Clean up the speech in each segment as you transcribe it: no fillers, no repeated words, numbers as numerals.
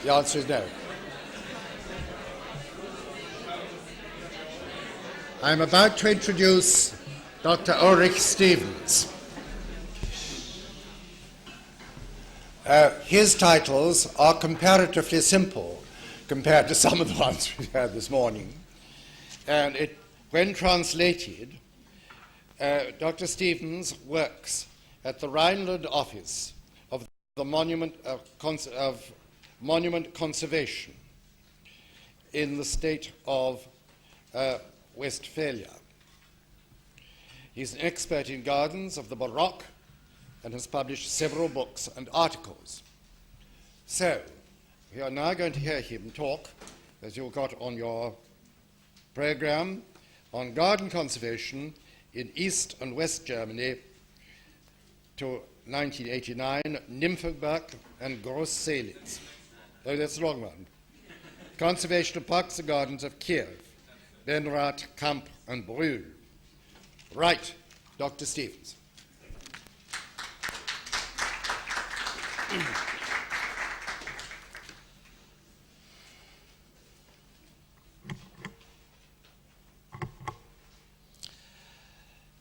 The answer is no. I'm about to introduce Dr. Ulrich Stevens. His titles are comparatively simple compared to some of the ones we had this morning. And when translated, Dr. Stevens works at the Rhineland office of the Monument Conservation in the state of Westphalia. He's an expert in gardens of the Baroque and has published several books and articles. So, we are now going to hear him talk, as you've got on your program, on garden conservation in East and West Germany to 1989, Nymphenburg and Grossedlitz. Oh, that's the wrong one. Conservation of parks and gardens of Kleve, Benrath, Kamp, and Bruhl. Right, Dr. Stevens.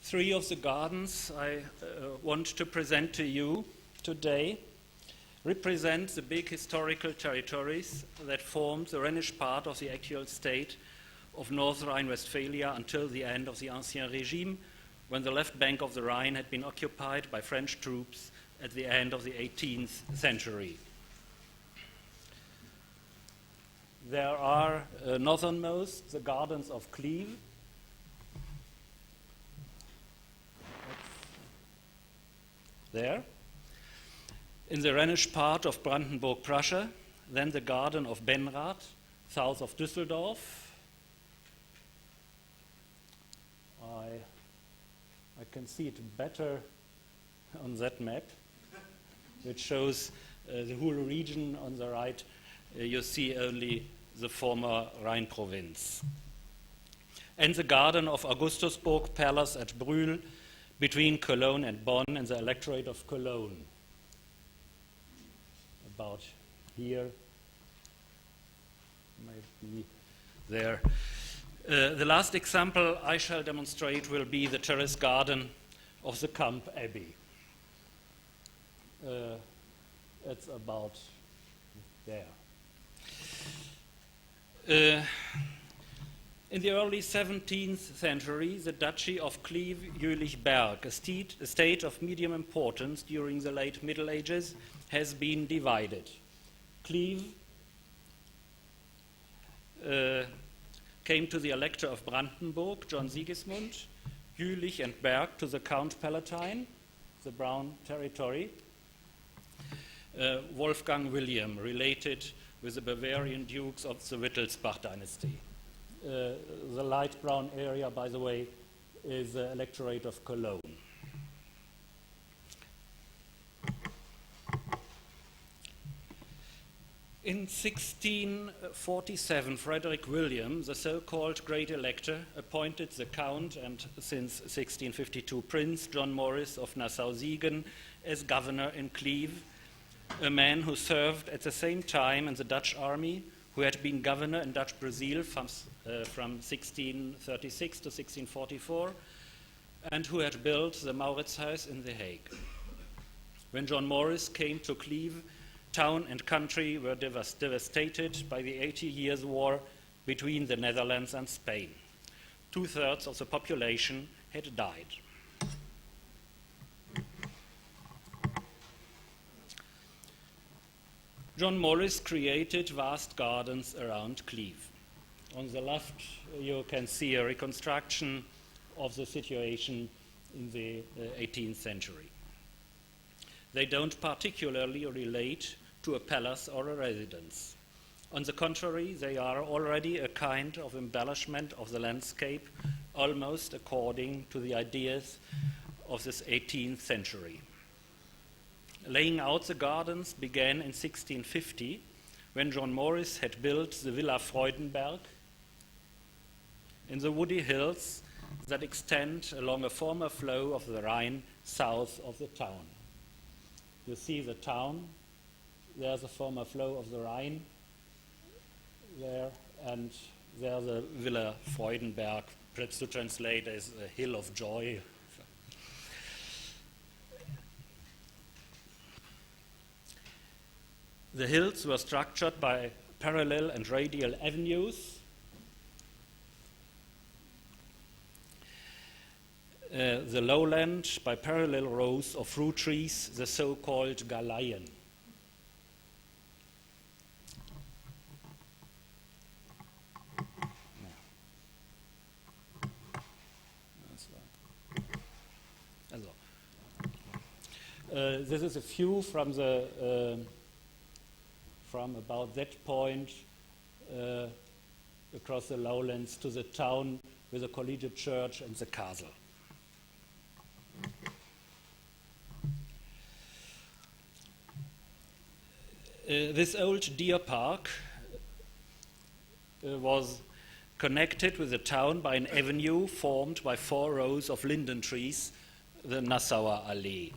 Three of the gardens I want to present to you today represent the big historical territories that formed the Rhenish part of the actual state of North Rhine-Westphalia until the end of the Ancien Regime, when the left bank of the Rhine had been occupied by French troops at the end of the 18th century. There are northernmost the gardens of Kleve. There. In the Rhenish part of Brandenburg, Prussia, then the garden of Benrath, south of Düsseldorf. I can see it better on that map, which shows the whole region on the right. You see only the former Rhine province. And the garden of Augustusburg Palace at Bruhl, between Cologne and Bonn, and the electorate of Cologne. About here, maybe there. The last example I shall demonstrate will be the terrace garden of the Kamp Abbey. It's about there. In the early 17th century, the Duchy of Kleve-Jülich-Berg, a state of medium importance during the late Middle Ages, has been divided. Kleve came to the Elector of Brandenburg, John Sigismund, Jülich and Berg to the Count Palatine, the Brown territory, Wolfgang William, related with the Bavarian dukes of the Wittelsbach dynasty. The light brown area, by the way, is the electorate of Cologne. In 1647, Frederick William, the so-called Great Elector, appointed the Count and, since 1652, Prince John Maurice of Nassau-Siegen as governor in Kleve, a man who served at the same time in the Dutch army, who had been governor in Dutch Brazil from 1636 to 1644, and who had built the Mauritshuis in The Hague. When John Maurice came to Kleve, town and country were devastated by the 80 Years' War between the Netherlands and Spain. 2/3 of the population had died. John Maurice created vast gardens around Kleve. On the left, you can see a reconstruction of the situation in the 18th century. They don't particularly relate to a palace or a residence. On the contrary, they are already a kind of embellishment of the landscape, almost according to the ideas of this 18th century. Laying out the gardens began in 1650, when John Maurice had built the Villa Freudenberg in the woody hills that extend along a former flow of the Rhine south of the town. You see the town there's a former flow of the Rhine there, and there's a Villa Freudenberg, perhaps to translate as a hill of joy. The hills were structured by parallel and radial avenues. The lowland by parallel rows of fruit trees, the so-called Galeien. This is a view from about that point across the lowlands to the town with the collegiate church and the castle. This old deer park was connected with the town by an avenue formed by 4 rows of linden trees, the Nassauer Allee,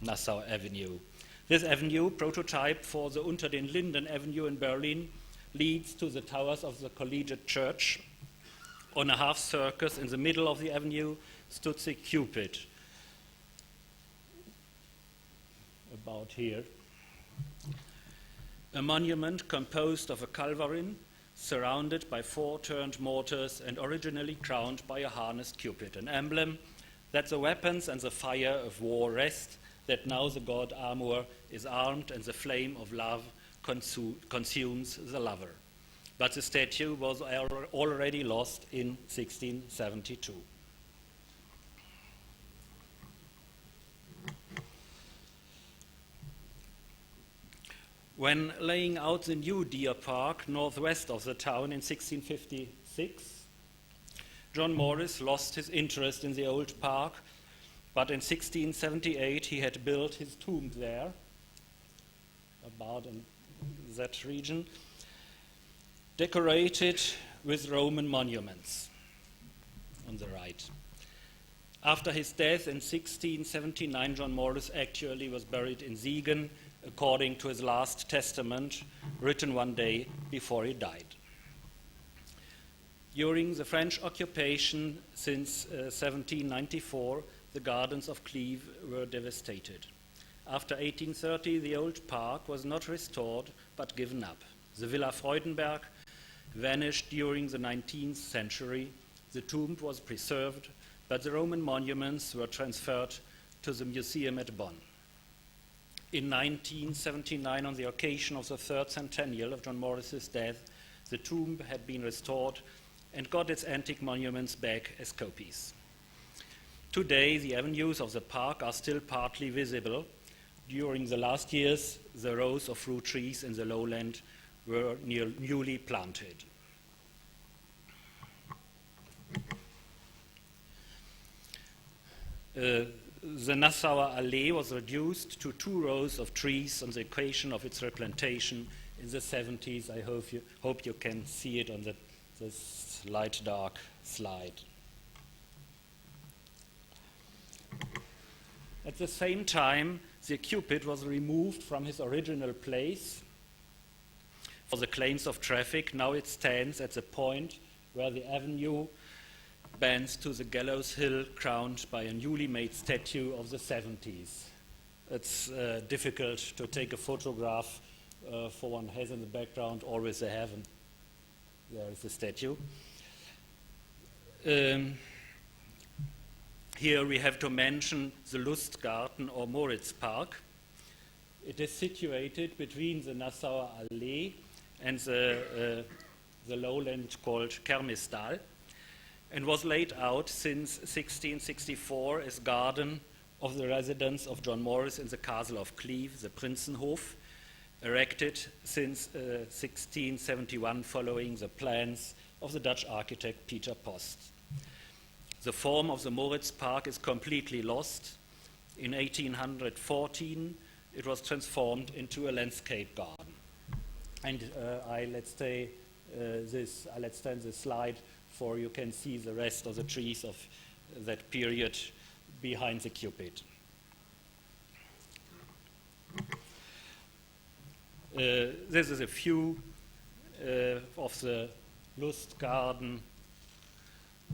Nassau Avenue. This avenue, prototype for the Unter den Linden Avenue in Berlin, leads to the towers of the collegiate church. On a half circus in the middle of the avenue stood the Cupid, about here. A monument composed of a culverin surrounded by 4 turned mortars and originally crowned by a harnessed Cupid, an emblem that the weapons and the fire of war rest, that now the god Amor is armed and the flame of love consumes the lover. But the statue was already lost in 1672. When laying out the new deer park northwest of the town in 1656, John Morris lost his interest in the old park, but in 1678 he had built his tomb there, about in that region, decorated with Roman monuments on the right. After his death in 1679, John Morris actually was buried in Siegen, according to his last testament, written one day before he died. During the French occupation since 1794, the gardens of Kleve were devastated. After 1830, the old park was not restored but given up. The Villa Freudenberg vanished during the 19th century. The tomb was preserved, but the Roman monuments were transferred to the museum at Bonn. In 1979, on the occasion of the 3rd centennial of John Morris's death, the tomb had been restored and got its antique monuments back as copies. Today, the avenues of the park are still partly visible. During the last years, the rows of fruit trees in the lowland were newly planted. The Nassauer Allee was reduced to 2 rows of trees on the occasion of its replantation in the 70s. I hope you can see it on this light dark slide. At the same time, the Cupid was removed from his original place for the claims of traffic. Now it stands at the point where the avenue bends to the gallows hill, crowned by a newly made statue of the 70s. It's difficult to take a photograph for one has in the background always a heaven. There is the statue. Here we have to mention the Lustgarten or Moritz Park. It is situated between the Nassauer Allee and the lowland called Kermistal, and was laid out since 1664 as garden of the residence of John Morris in the castle of Kleve, the Prinzenhof, erected since 1671 following the plans of the Dutch architect Peter Post. The form of the Moritz Park is completely lost. In 1814, it was transformed into a landscape garden. And let's stand this slide for you can see the rest of the trees of that period behind the Cupid. This is a view of the Lustgarten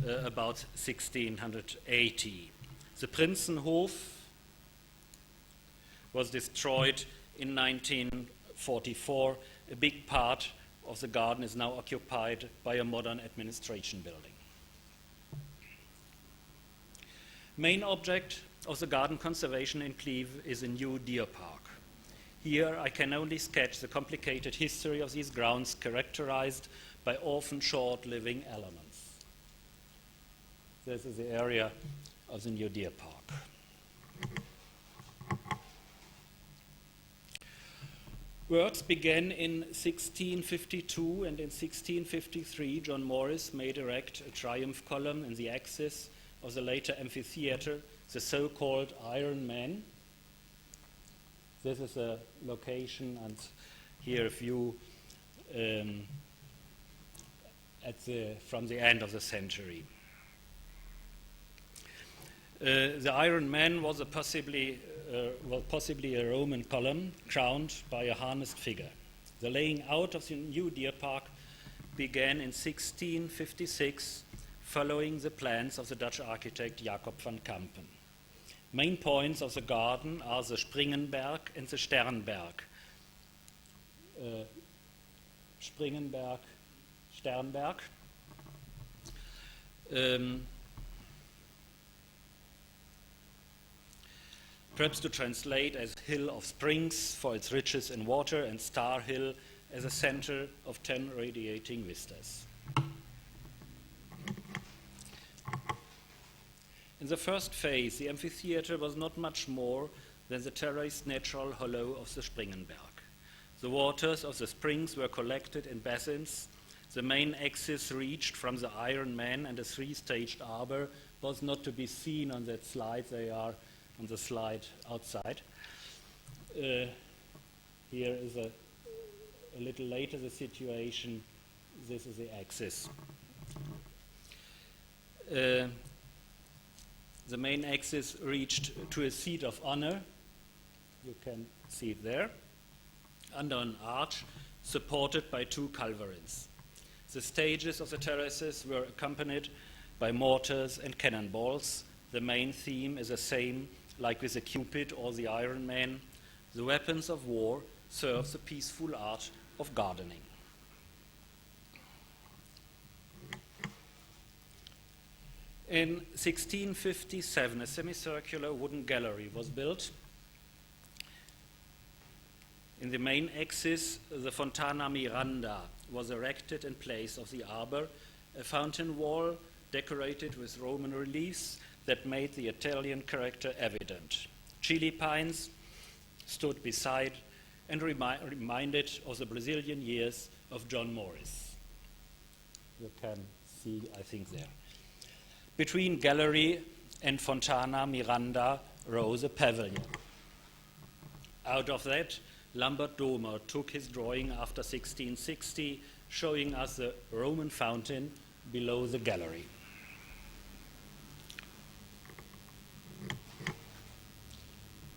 about 1680. The Prinzenhof was destroyed in 1944. A big part of the garden is now occupied by a modern administration building. Main object of the garden conservation in Kleve is a new deer park. Here I can only sketch the complicated history of these grounds characterized by often short-living elements. This is the area of the new deer park. Works began in 1652, and in 1653 John Morris made erect a triumph column in the axis of the later amphitheater, the so-called Iron Man. This is a location, and here a view from the end of the century. The Iron Man was possibly a Roman column crowned by a harnessed figure. The laying out of the new deer park began in 1656, following the plans of the Dutch architect Jacob van Kampen. Main points of the garden are the Springenberg and the Sternberg. Sternberg. Perhaps to translate as Hill of Springs for its riches in water, and Star Hill as a center of 10 radiating vistas. In the first phase, the amphitheater was not much more than the terraced natural hollow of the Springenberg. The waters of the springs were collected in basins. The main axis reached from the Iron Man, and a three-staged arbor was not to be seen on that slide. They are on the slide outside. Here is a little later the situation. This is the axis. The main axis reached to a seat of honor. You can see it there, under an arch supported by two culverins. The stages of the terraces were accompanied by mortars and cannonballs. The main theme is the same, like with the Cupid or the Iron Man. The weapons of war serve the peaceful art of gardening. In 1657, a semicircular wooden gallery was built. In the main axis, the Fontana Miranda was erected in place of the arbor, a fountain wall decorated with Roman reliefs that made the Italian character evident. Chili pines stood beside and reminded of the Brazilian years of John Morris. You can see, I think, there. Between gallery and Fontana Miranda rose a pavilion. Out of that, Lambert Domer took his drawing after 1660, showing us the Roman fountain below the gallery.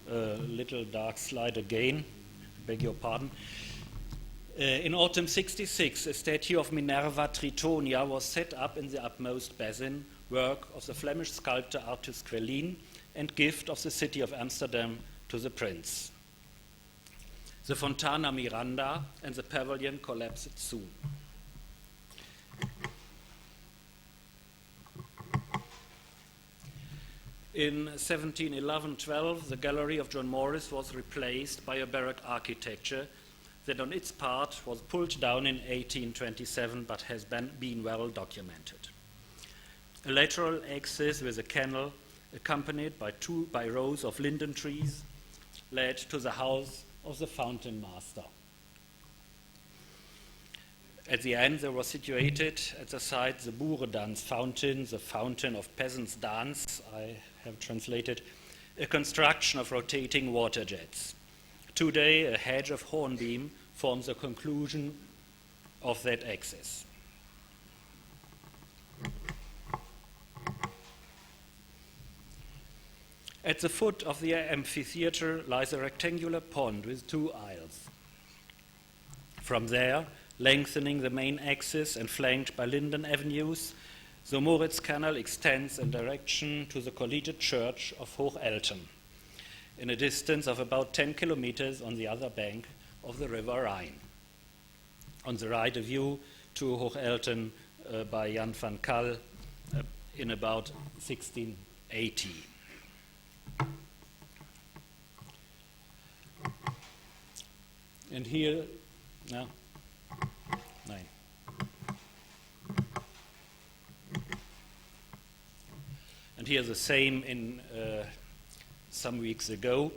A little dark slide again, beg your pardon. In autumn 66, a statue of Minerva Tritonia was set up in the upmost basin, work of the Flemish sculptor Artus Quellin and gift of the city of Amsterdam to the prince. The Fontana Miranda and the pavilion collapsed soon. In 1711-12, the gallery of John Morris was replaced by a Baroque architecture that on its part was pulled down in 1827 but has been well documented. A lateral axis with a canal accompanied by rows of linden trees led to the house of the fountain master. At the end, there was situated at the side the Boerendans fountain, the fountain of peasants' dance, I have translated, a construction of rotating water jets. Today, a hedge of hornbeam forms the conclusion of that axis. At the foot of the amphitheater lies a rectangular pond with two aisles. From there, lengthening the main axis and flanked by linden avenues, the Moritz Canal extends in direction to the Collegiate Church of Hochelten, in a distance of about 10 kilometers on the other bank of the River Rhine. On the right, a view to Hochelten by Jan van Kal in about 1680. And here, no, nine. And here the same in some weeks ago,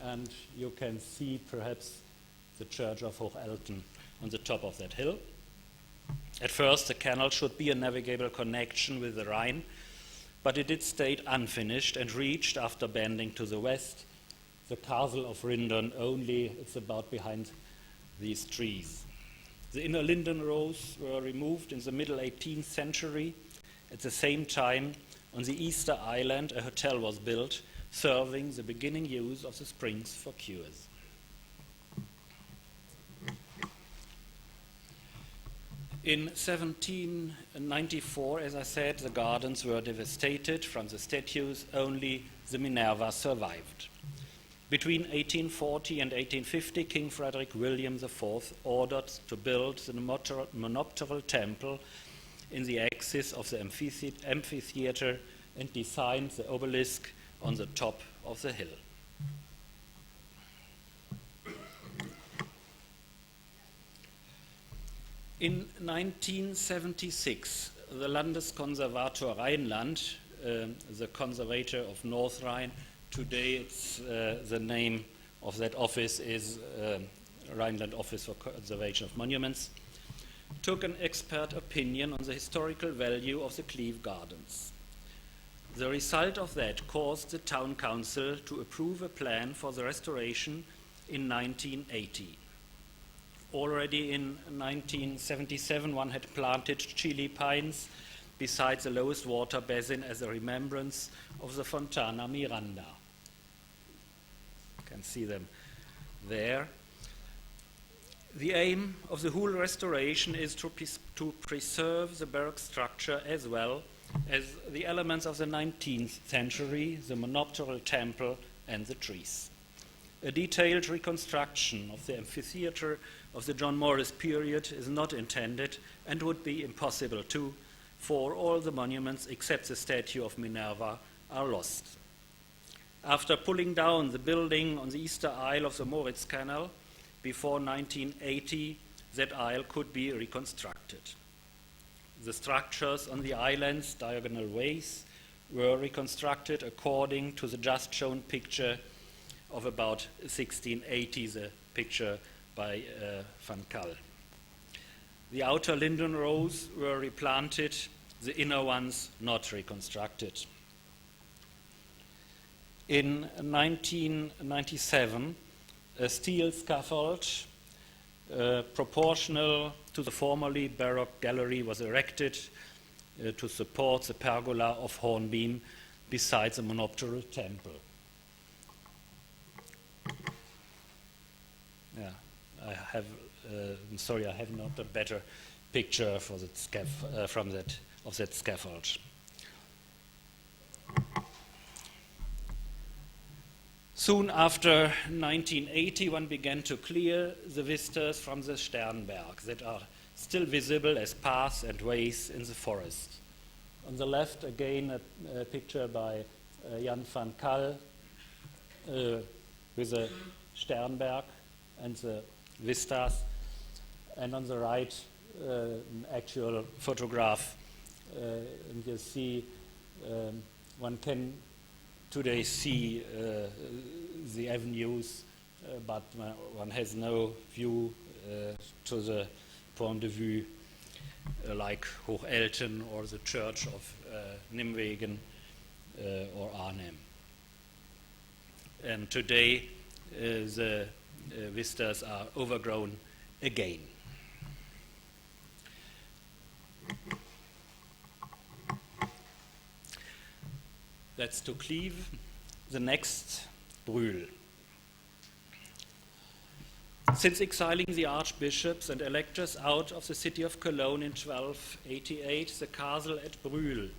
and you can see perhaps the church of Hochelten on the top of that hill. At first, the canal should be a navigable connection with the Rhine, but it did stay unfinished and reached, after bending to the west, the castle of Rindern only. It's about behind these trees. The inner linden rows were removed in the middle 18th century. At the same time, on the Easter Island, a hotel was built, serving the beginning use of the springs for cures. In 1794, as I said, the gardens were devastated. From the statues, only the Minerva survived. Between 1840 and 1850, King Frederick William IV ordered to build the monopteral temple in the axis of the amphitheater and designed the obelisk on the top of the hill. In 1976, the Landeskonservator Rheinland, the conservator of North Rhine, today it's the name of that office is Rhineland Office for Conservation of Monuments, took an expert opinion on the historical value of the Kleve Gardens. The result of that caused the town council to approve a plan for the restoration in 1980. Already in 1977, one had planted Chili pines beside the lowest water basin as a remembrance of the Fontana Miranda. You can see them there. The aim of the whole restoration is to preserve the Baroque structure as well as the elements of the 19th century, the monopteral temple and the trees. A detailed reconstruction of the amphitheater of the John Morris period is not intended and would be impossible too, for all the monuments except the statue of Minerva are lost. After pulling down the building on the eastern aisle of the Moritz Canal before 1980, that aisle could be reconstructed. The structures on the island's diagonal ways were reconstructed according to the just shown picture of about 1680, the picture by Van Kal. The outer linden rows were replanted, the inner ones not reconstructed. In 1997, a steel scaffold proportional to the formerly Baroque gallery was erected to support the pergola of hornbeam beside the monopteral temple. Yeah, I'm sorry, I have not a better picture for that of that scaffold. Soon after 1980, one began to clear the vistas from the Sternberg that are still visible as paths and ways in the forest. On the left, again, a picture by Jan van Kal with the Sternberg and the vistas, and on the right, an actual photograph. And you see, one can today see the avenues, but one has no view to the point of view like Hochelten or the church of Nimwegen or Arnhem. And today the vistas are overgrown again. That's to Kleve. The next, Bruhl. Since exiling the archbishops and electors out of the city of Cologne in 1288, the castle at Bruhl,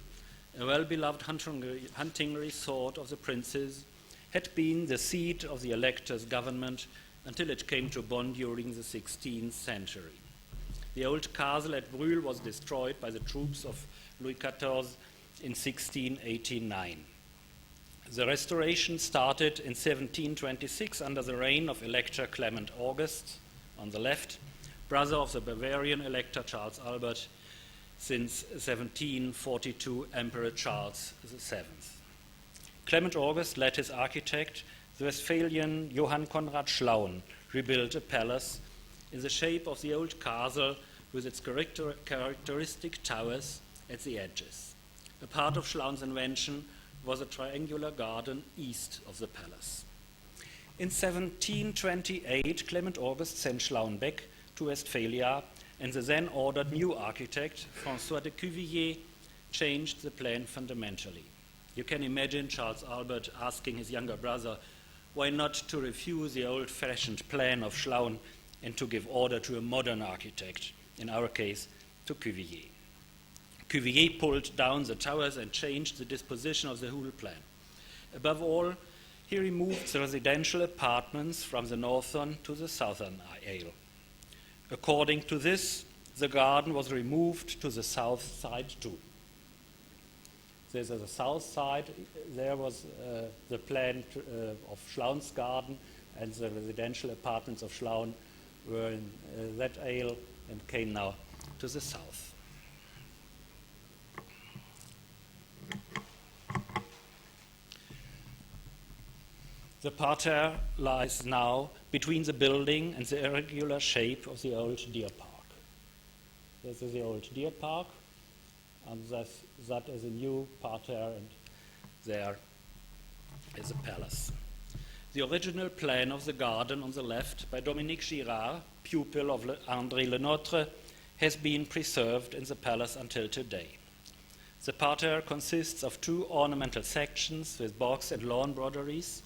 a well-beloved hunting resort of the princes, had been the seat of the electors' government until it came to Bonn during the 16th century. The old castle at Bruhl was destroyed by the troops of Louis XIV in 1689. The restoration started in 1726 under the reign of Elector Clement August, on the left, brother of the Bavarian Elector Charles Albert, since 1742 Emperor Charles VII. Clement August let his architect, the Westphalian Johann Conrad Schlaun, rebuild a palace in the shape of the old castle with its characteristic towers at the edges. A part of Schlaun's invention was a triangular garden east of the palace. In 1728, Clement August sent Schlaun back to Westphalia, and the then ordered new architect, François de Cuvilliés, changed the plan fundamentally. You can imagine Charles Albert asking his younger brother why not to refuse the old-fashioned plan of Schlaun and to give order to a modern architect, in our case, to Cuvilliés. Cuvilliés pulled down the towers and changed the disposition of the whole plan. Above all, he removed the residential apartments from the northern to the southern aisle. According to this, the garden was removed to the south side too. There's the south side, there was the plan of Schlaun's garden, and the residential apartments of Schlaun were in that aisle and came now to the south. The parterre lies now between the building and the irregular shape of the old deer park. This is the old deer park, and that is a new parterre, and there is a palace. The original plan of the garden on the left by Dominique Girard, pupil of André Lenotre, has been preserved in the palace until today. The parterre consists of two ornamental sections with box and lawn broderies,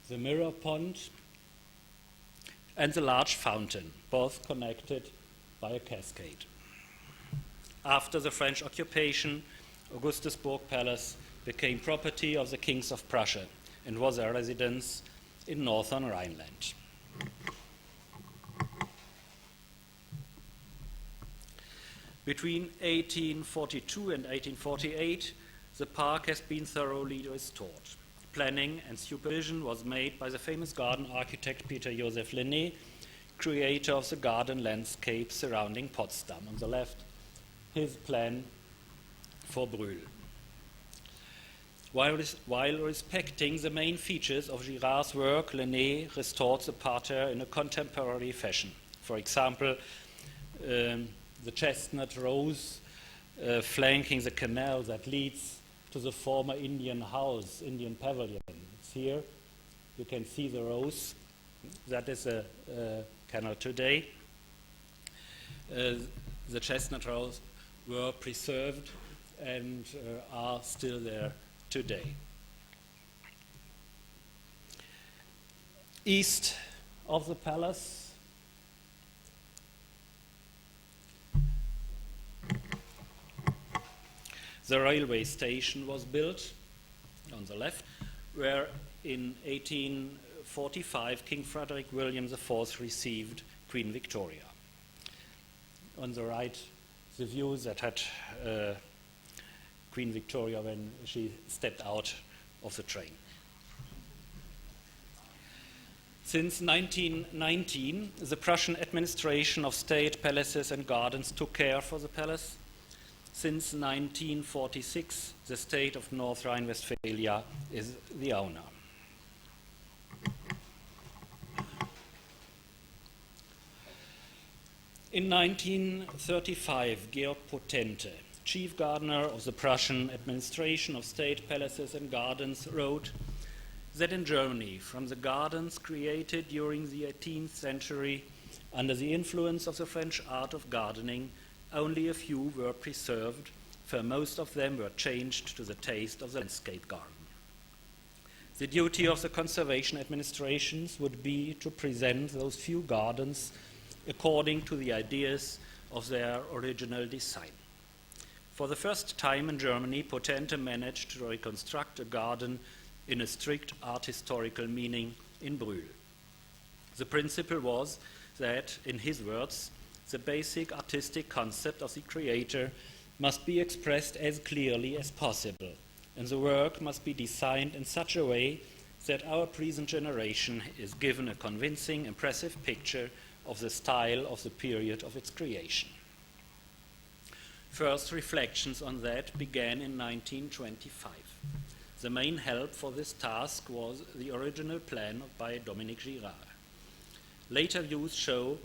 the mirror pond, and the large fountain, both connected by a cascade. After the French occupation, Augustusburg Palace became property of the kings of Prussia and was their residence in northern Rhineland. Between 1842 and 1848, the park has been thoroughly restored. Planning and supervision was made by the famous garden architect Peter Joseph Lenné, creator of the garden landscape surrounding Potsdam. On the left, his plan for Bruhl. While respecting the main features of Girard's work, Lenné restored the parterre in a contemporary fashion. For example, the chestnut rose flanking the canal that leads to the former Indian house, Indian pavilion. It's here. You can see the rose. That is a canal today. The chestnut rose were preserved and are still there today. East of the palace, the railway station was built on the left, where in 1845 King Frederick William IV received Queen Victoria. On the right, the view that had Queen Victoria when she stepped out of the train. Since 1919, the Prussian administration of state palaces and gardens took care for the palace. Since 1946, the state of North Rhine-Westphalia is the owner. In 1935, Georg Potente, chief gardener of the Prussian administration of state palaces and gardens, wrote that in Germany, from the gardens created during the 18th century under the influence of the French art of gardening, only a few were preserved, for most of them were changed to the taste of the landscape garden. The duty of the conservation administrations would be to present those few gardens according to the ideas of their original design. For the first time in Germany, Potente managed to reconstruct a garden in a strict art historical meaning in Bruhl. The principle was that, in his words, the basic artistic concept of the creator must be expressed as clearly as possible, and the work must be designed in such a way that our present generation is given a convincing, impressive picture of the style of the period of its creation. First reflections on that began in 1925. The main help for this task was the original plan by Dominique Girard. Later views show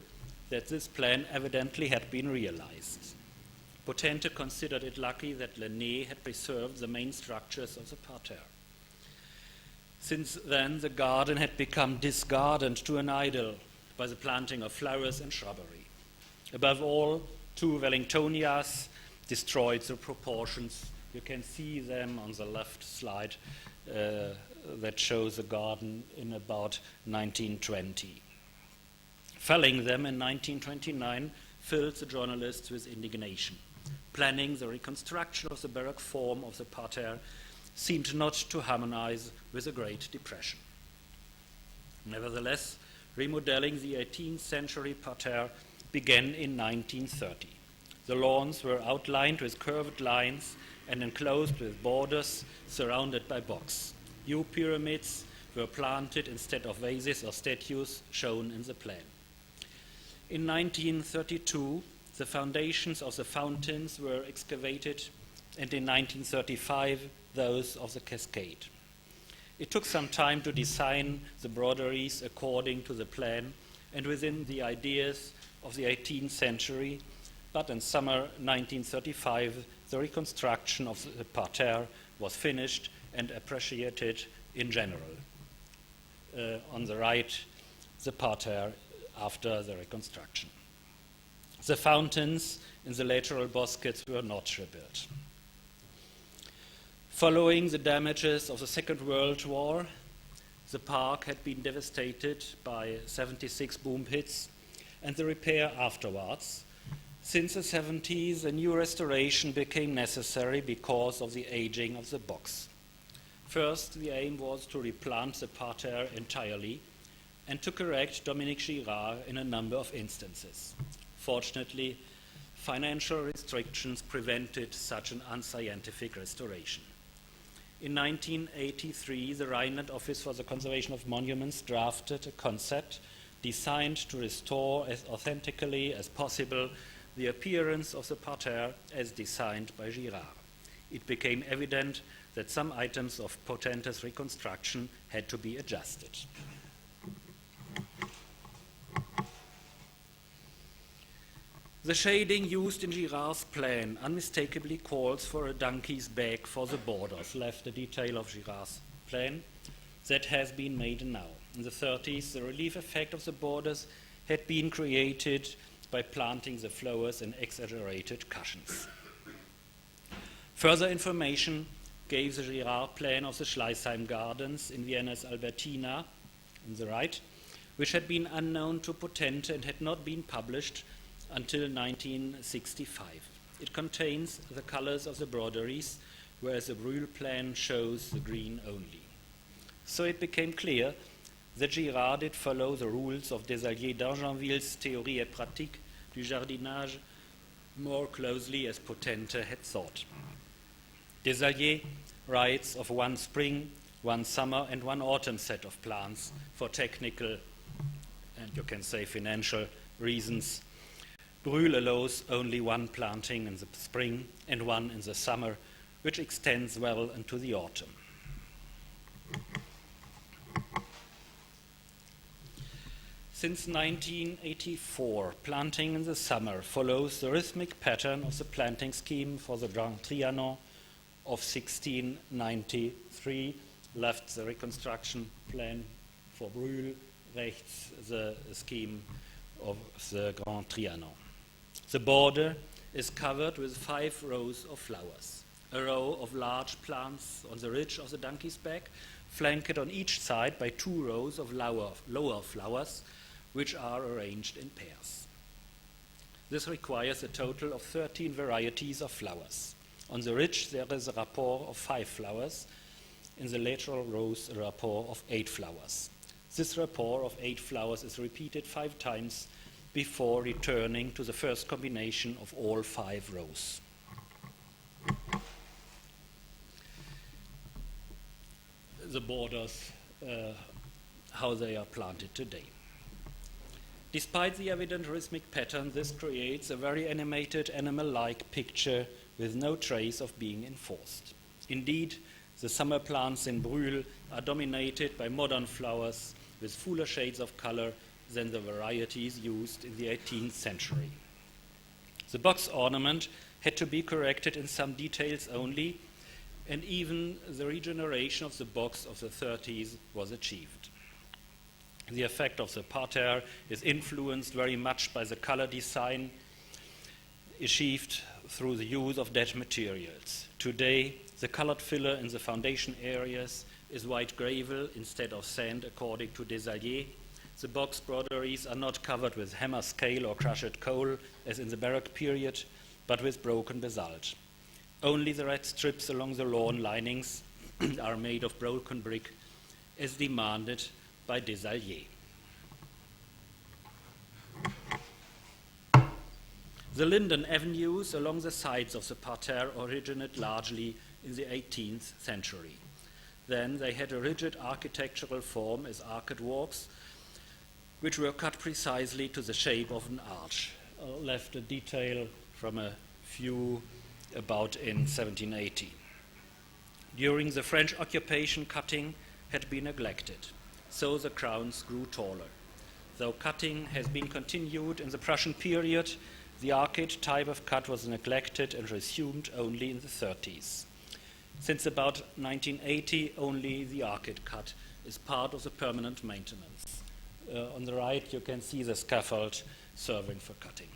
that this plan evidently had been realized. Potente considered it lucky that Lenné had preserved the main structures of the parterre. Since then, the garden had become disgardened to an idol by the planting of flowers and shrubbery. Above all, 2 Wellingtonias destroyed the proportions. You can see them on the left slide that shows the garden in about 1920. Felling them in 1929 filled the journalists with indignation. Planning the reconstruction of the Baroque form of the parterre seemed not to harmonize with the Great Depression. Nevertheless, remodeling the 18th century parterre began in 1930. The lawns were outlined with curved lines and enclosed with borders surrounded by box. New pyramids were planted instead of vases or statues shown in the plan. In 1932, the foundations of the fountains were excavated, and in 1935, those of the cascade. It took some time to design the broderies according to the plan and within the ideas of the 18th century, but in summer 1935, the reconstruction of the parterre was finished and appreciated in general. On the right, the parterre after the reconstruction. The fountains in the lateral bosquets were not rebuilt. Following the damages of the Second World War, the park had been devastated by 76 boom hits and the repair afterwards. Since the 70s, a new restoration became necessary because of the aging of the box. First, the aim was to replant the parterre entirely and to correct Dominique Girard in a number of instances. Fortunately, financial restrictions prevented such an unscientific restoration. In 1983, the Rhineland Office for the Conservation of Monuments drafted a concept designed to restore as authentically as possible the appearance of the parterre as designed by Girard. It became evident that some items of Potente's reconstruction had to be adjusted. The shading used in Girard's plan unmistakably calls for a donkey's back for the borders, left a detail of Girard's plan that has been made now. In the 30s, the relief effect of the borders had been created by planting the flowers in exaggerated cushions. Further information gave the Girard plan of the Schleißheim Gardens in Vienna's Albertina, on the right, which had been unknown to Potente and had not been published until 1965. It contains the colors of the broderies, whereas the Bruhl plan shows the green only. So it became clear that Girard did follow the rules of Desailliers d'Argenville's Théorie et pratique du jardinage more closely as Potente had thought. Desailliers writes of 1 spring, 1 summer, and 1 autumn set of plants for technical and you can say financial reasons. Bruhl allows only 1 planting in the spring and 1 in the summer, which extends well into the autumn. Since 1984, planting in the summer follows the rhythmic pattern of the planting scheme for the Grand Trianon of 1693, left the reconstruction plan for Bruhl, rechts the scheme of the Grand Trianon. The border is covered with 5 rows of flowers. A row of large plants on the ridge of the donkey's back, flanked on each side by 2 rows of lower flowers, which are arranged in pairs. This requires a total of 13 varieties of flowers. On the ridge, there is a rapport of 5 flowers. In the lateral rows, a rapport of 8 flowers. This rapport of 8 flowers is repeated 5 times before returning to the first combination of all 5 rows. The borders, how they are planted today. Despite the evident rhythmic pattern, this creates a very animated, animal-like picture with no trace of being enforced. Indeed, the summer plants in Bruhl are dominated by modern flowers with fuller shades of color than the varieties used in the 18th century. The box ornament had to be corrected in some details only, and even the regeneration of the box of the 30s was achieved. The effect of the parterre is influenced very much by the color design achieved through the use of dead materials. Today, the colored filler in the foundation areas is white gravel instead of sand, according to Desailliers. The box broderies are not covered with hammer scale or crushed coal, as in the Baroque period, but with broken basalt. Only the red strips along the lawn linings are made of broken brick, as demanded by Desailliers. The linden avenues along the sides of the parterre originate largely in the 18th century. Then they had a rigid architectural form as arched walks, which were cut precisely to the shape of an arch. Left a detail from a view about in 1780. During the French occupation, cutting had been neglected, so the crowns grew taller. Though cutting has been continued in the Prussian period, the arcade type of cut was neglected and resumed only in the 30s. Since about 1980, only the arcade cut is part of the permanent maintenance. On the right, you can see the scaffold serving for cutting.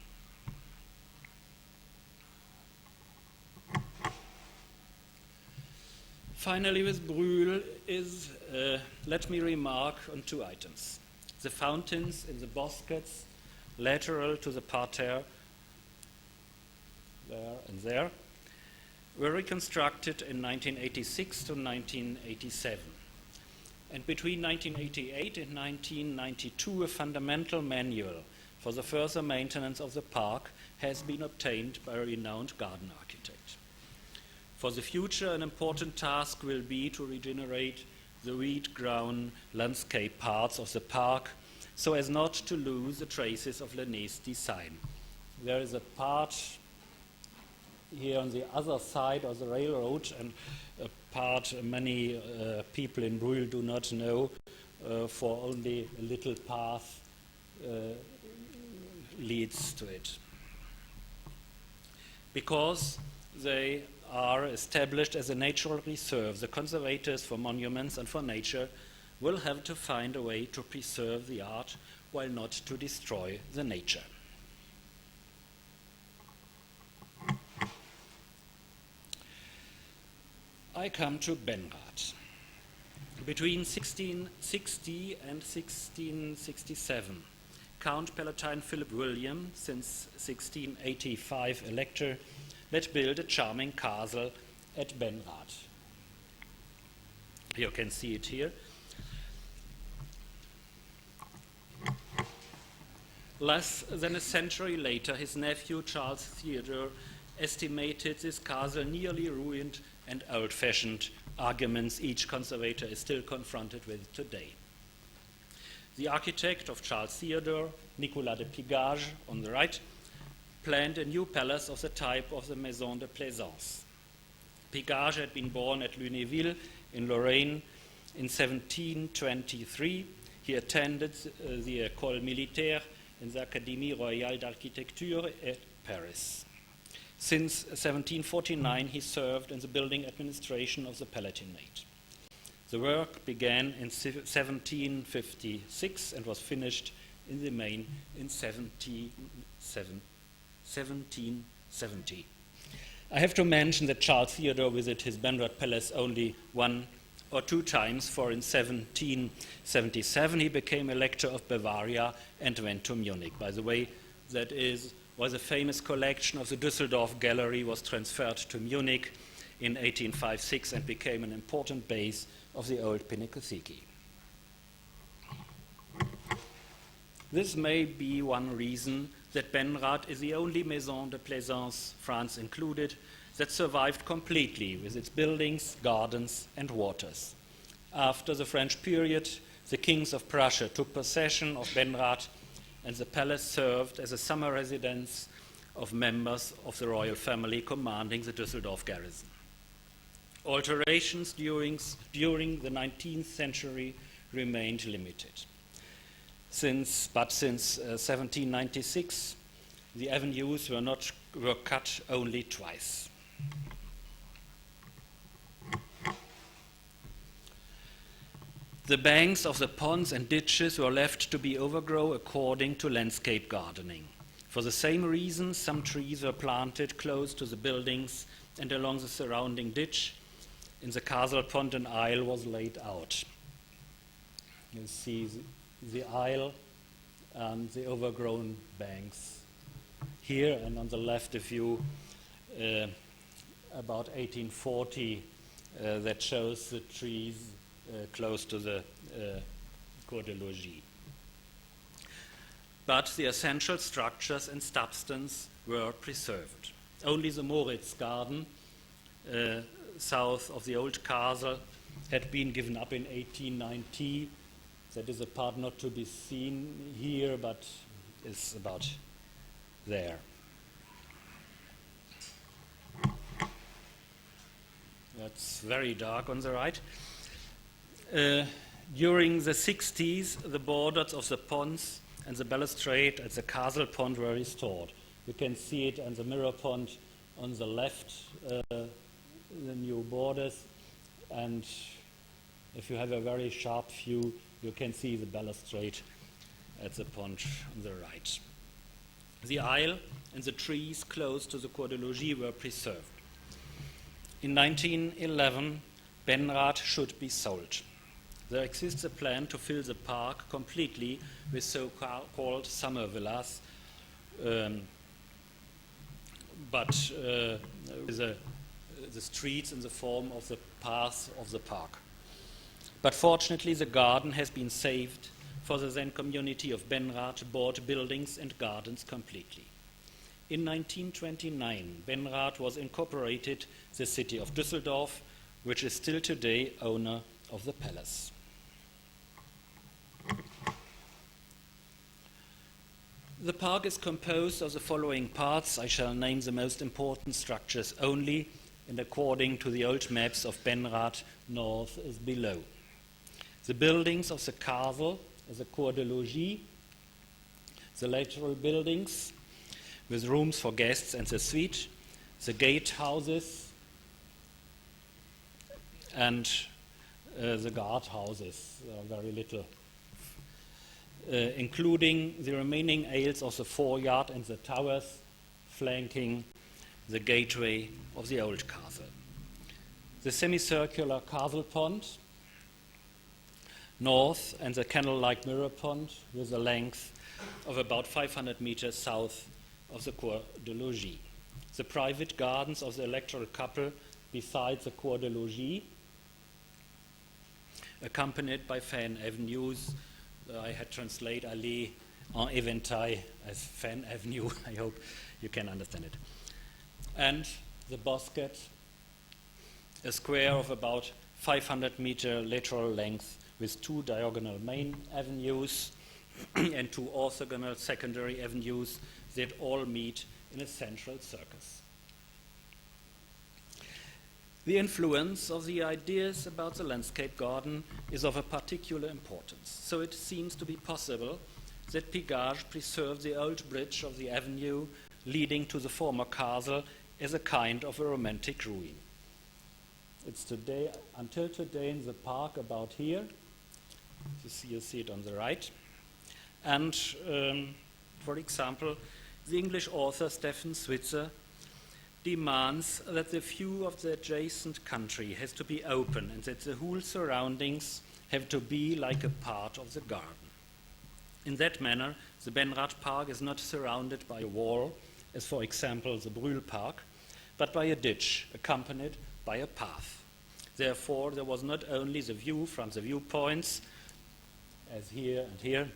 Finally, with Bruhl let me remark on 2 items. The fountains in the bosquets lateral to the parterre, there and there, were reconstructed in 1986 to 1987. And between 1988 and 1992, a fundamental manual for the further maintenance of the park has been obtained by a renowned garden architect. For the future, an important task will be to regenerate the weed-grown landscape parts of the park so as not to lose the traces of Lenné's design. There is a part here on the other side of the railroad, and a part many people in Bruhl do not know, for only a little path leads to it. Because they are established as a natural reserve, the conservators for monuments and for nature will have to find a way to preserve the art while not to destroy the nature. I come to Benrath. Between 1660 and 1667, Count Palatine Philip William, since 1685 elector, let build a charming castle at Benrath. You can see it here. Less than a century later, his nephew Charles Theodore estimated this castle nearly ruined and old-fashioned, arguments each conservator is still confronted with today. The architect of Charles Theodore, Nicolas de Pigage, on the right, planned a new palace of the type of the Maison de Plaisance. Pigage had been born at Lunéville in Lorraine in 1723. He attended the École Militaire in the Académie Royale d'Architecture at Paris. Since 1749, he served in the building administration of the Palatinate. The work began in 1756 and was finished in the main in 1770. I have to mention that Charles Theodore visited his Benrath Palace only 1 or 2 times, for in 1777 he became Elector of Bavaria and went to Munich. By the way, that is why the famous collection of the Düsseldorf Gallery was transferred to Munich in 1856 and became an important base of the old Pinakothek. This may be one reason that Benrath is the only maison de plaisance, France included, that survived completely with its buildings, gardens, and waters. After the French period, the kings of Prussia took possession of Benrath, and the palace served as a summer residence of members of the royal family commanding the Düsseldorf garrison. Alterations during the 19th century remained limited. Since 1796, the avenues were cut only twice. The banks of the ponds and ditches were left to be overgrown according to landscape gardening. For the same reason, some trees were planted close to the buildings and along the surrounding ditch. In the castle pond, an aisle was laid out. You see the aisle and the overgrown banks here, and on the left a view about 1840 that shows the trees close to the Cour de Logis. But the essential structures and substance were preserved. Only the Moritz garden, south of the old castle, had been given up in 1890. That is a part not to be seen here, but is about there. That's very dark on the right. During the 60s, the borders of the ponds and the balustrade at the castle pond were restored. You can see it on the mirror pond on the left, the new borders, and if you have a very sharp view, you can see the balustrade at the pond on the right. The aisle and the trees close to the Cour de Logis were preserved. In 1911, Benrath should be sold. There exists a plan to fill the park completely with so-called summer villas, but the streets in the form of the paths of the park. But fortunately, the garden has been saved, for the then community of Benrath bought buildings and gardens completely. In 1929, Benrath was incorporated the city of Düsseldorf, which is still today owner of the palace. The park is composed of the following parts. I shall name the most important structures only, and according to the old maps of Benrath, north is below. The buildings of the castle, the Cour de Logis, the lateral buildings with rooms for guests and the suite, the gatehouses, and the guardhouses, very little, including the remaining aisles of the foreyard and the towers flanking the gateway of the old castle. The semicircular castle pond, north, and the canal-like mirror pond with a length of about 500 meters south of the Cour de Logis. The private gardens of the electoral couple beside the Cour de Logis, accompanied by fan avenues. I had translate Allée en Éventail as fan avenue. I hope you can understand it. And the bosquet, a square of about 500 meter lateral length with 2 diagonal main avenues and 2 orthogonal secondary avenues that all meet in a central circus. The influence of the ideas about the landscape garden is of a particular importance, so it seems to be possible that Pigage preserved the old bridge of the avenue leading to the former castle as a kind of a romantic ruin. It's today, until today, in the park about here. You see it on the right. And, for example, the English author Stephen Switzer demands that the view of the adjacent country has to be open and that the whole surroundings have to be like a part of the garden. In that manner, the Benrath Park is not surrounded by a wall, as for example the Bruhl Park, but by a ditch accompanied by a path. Therefore, there was not only the view from the viewpoints, as here and here,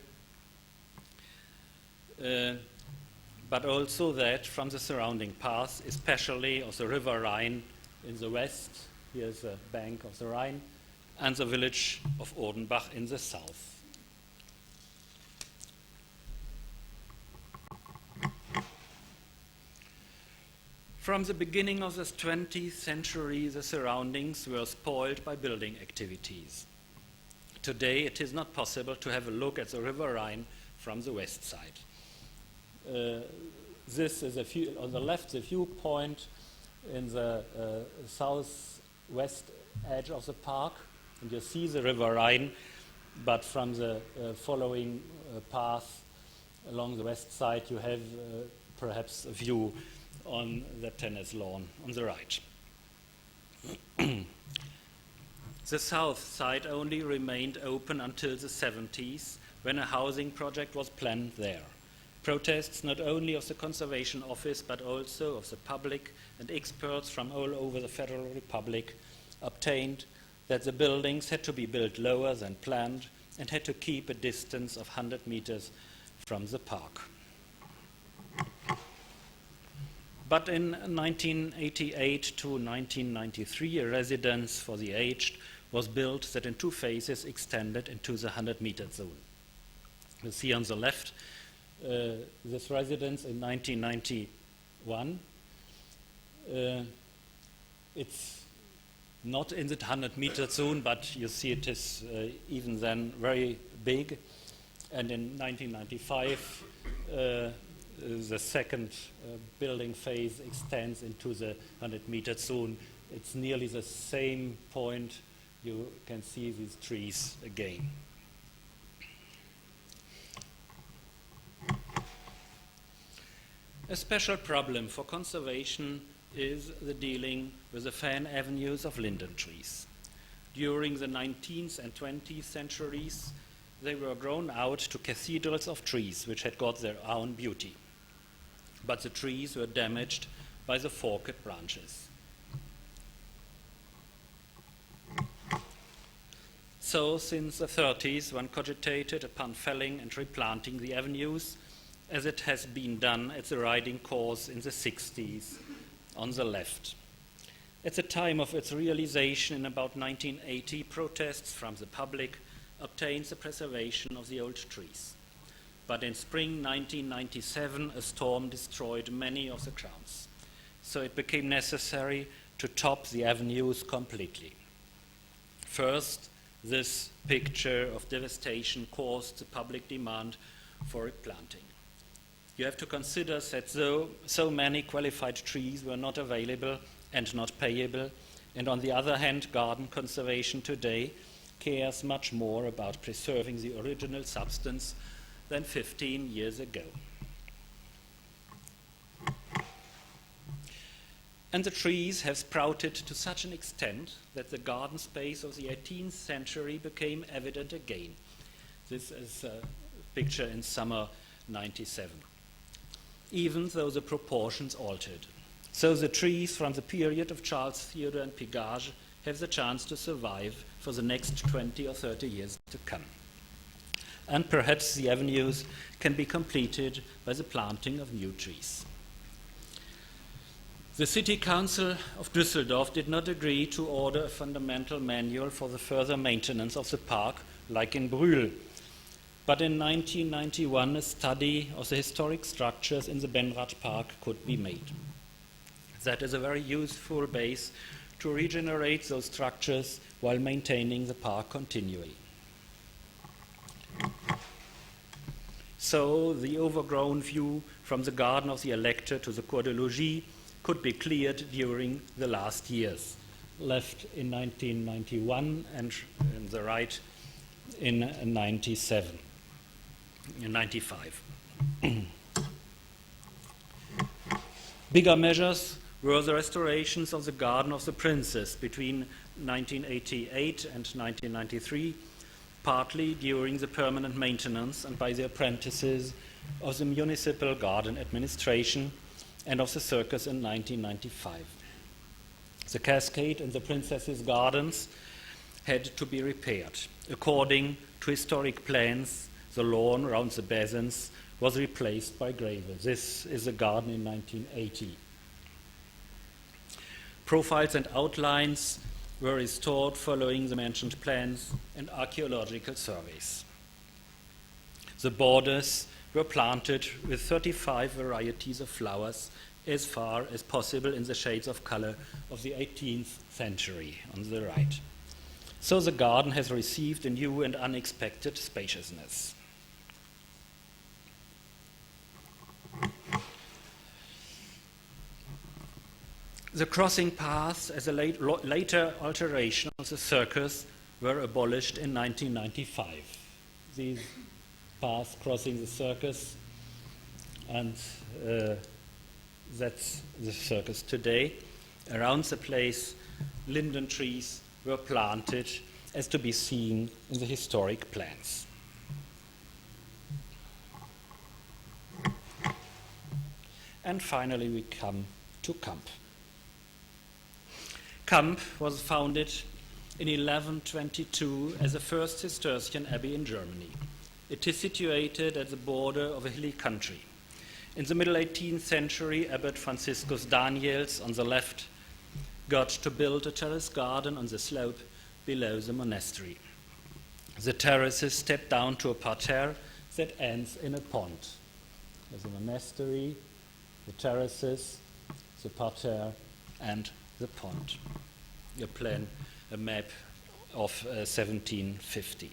but also that from the surrounding paths, especially of the river Rhine in the west, here's the bank of the Rhine, and the village of Odenbach in the south. From the beginning of the 20th century, the surroundings were spoiled by building activities. Today, it is not possible to have a look at the river Rhine from the west side. This is on the left, the viewpoint in the southwest edge of the park, and you see the river Rhine, but from the following path along the west side, you have perhaps a view on the tennis lawn on the right. The south side only remained open until the 70s, when a housing project was planned there. Protests not only of the Conservation Office, but also of the public and experts from all over the Federal Republic obtained that the buildings had to be built lower than planned and had to keep a distance of 100 meters from the park. But in 1988 to 1993, a residence for the aged was built that in two phases extended into the 100-meter zone. You see on the left this residence in 1991. It's not in the 100-meter zone, but you see it is even then very big. And in 1995, the second building phase extends into the 100-meter zone. It's nearly the same point. You can see these trees again. A special problem for conservation is the dealing with the fan avenues of linden trees. During the 19th and 20th centuries, they were grown out to cathedrals of trees which had got their own beauty. But the trees were damaged by the forked branches. So, since the 30s, one cogitated upon felling and replanting the avenues, as it has been done at the riding course in the 60s on the left. At the time of its realization in about 1980, protests from the public obtained the preservation of the old trees. But in spring 1997, a storm destroyed many of the crowns. So it became necessary to top the avenues completely. First, this picture of devastation caused the public demand for replanting. You have to consider that though so many qualified trees were not available and not payable, and on the other hand, garden conservation today cares much more about preserving the original substance than 15 years ago. And the trees have sprouted to such an extent that the garden space of the 18th century became evident again. This is a picture in summer 97. Even though the proportions altered. So the trees from the period of Charles Theodore and Pigage have the chance to survive for the next 20 or 30 years to come. And perhaps the avenues can be completed by the planting of new trees. The City Council of Düsseldorf did not agree to order a fundamental manual for the further maintenance of the park, like in Bruhl. But in 1991, a study of the historic structures in the Benrath Park could be made. That is a very useful base to regenerate those structures while maintaining the park continually. So the overgrown view from the garden of the Elector to the Cour de Logis could be cleared during the last years, left in 1991 and on the right in 97. In 95. Bigger measures were the restorations of the Garden of the Princess between 1988 and 1993, partly during the permanent maintenance and by the apprentices of the Municipal Garden Administration and of the circus in 1995. The cascade in the Princess's Gardens had to be repaired. According to historic plans, the lawn around the basins was replaced by gravel. This is a garden in 1980. Profiles and outlines were restored following the mentioned plans and archaeological surveys. The borders were planted with 35 varieties of flowers as far as possible in the shades of color of the 18th century on the right. So the garden has received a new and unexpected spaciousness. The crossing paths as a later alteration of the circus were abolished in 1995. These paths crossing the circus, and that's the circus today. Around the place, linden trees were planted as to be seen in the historic plans. And finally we come to Kamp. Kamp was founded in 1122 as the first Cistercian abbey in Germany. It is situated at the border of a hilly country. In the middle 18th century, Abbot Franciscus Daniels on the left got to build a terrace garden on the slope below the monastery. The terraces step down to a parterre that ends in a pond. There's the monastery, the terraces, the parterre, and the pond. A map of 1750.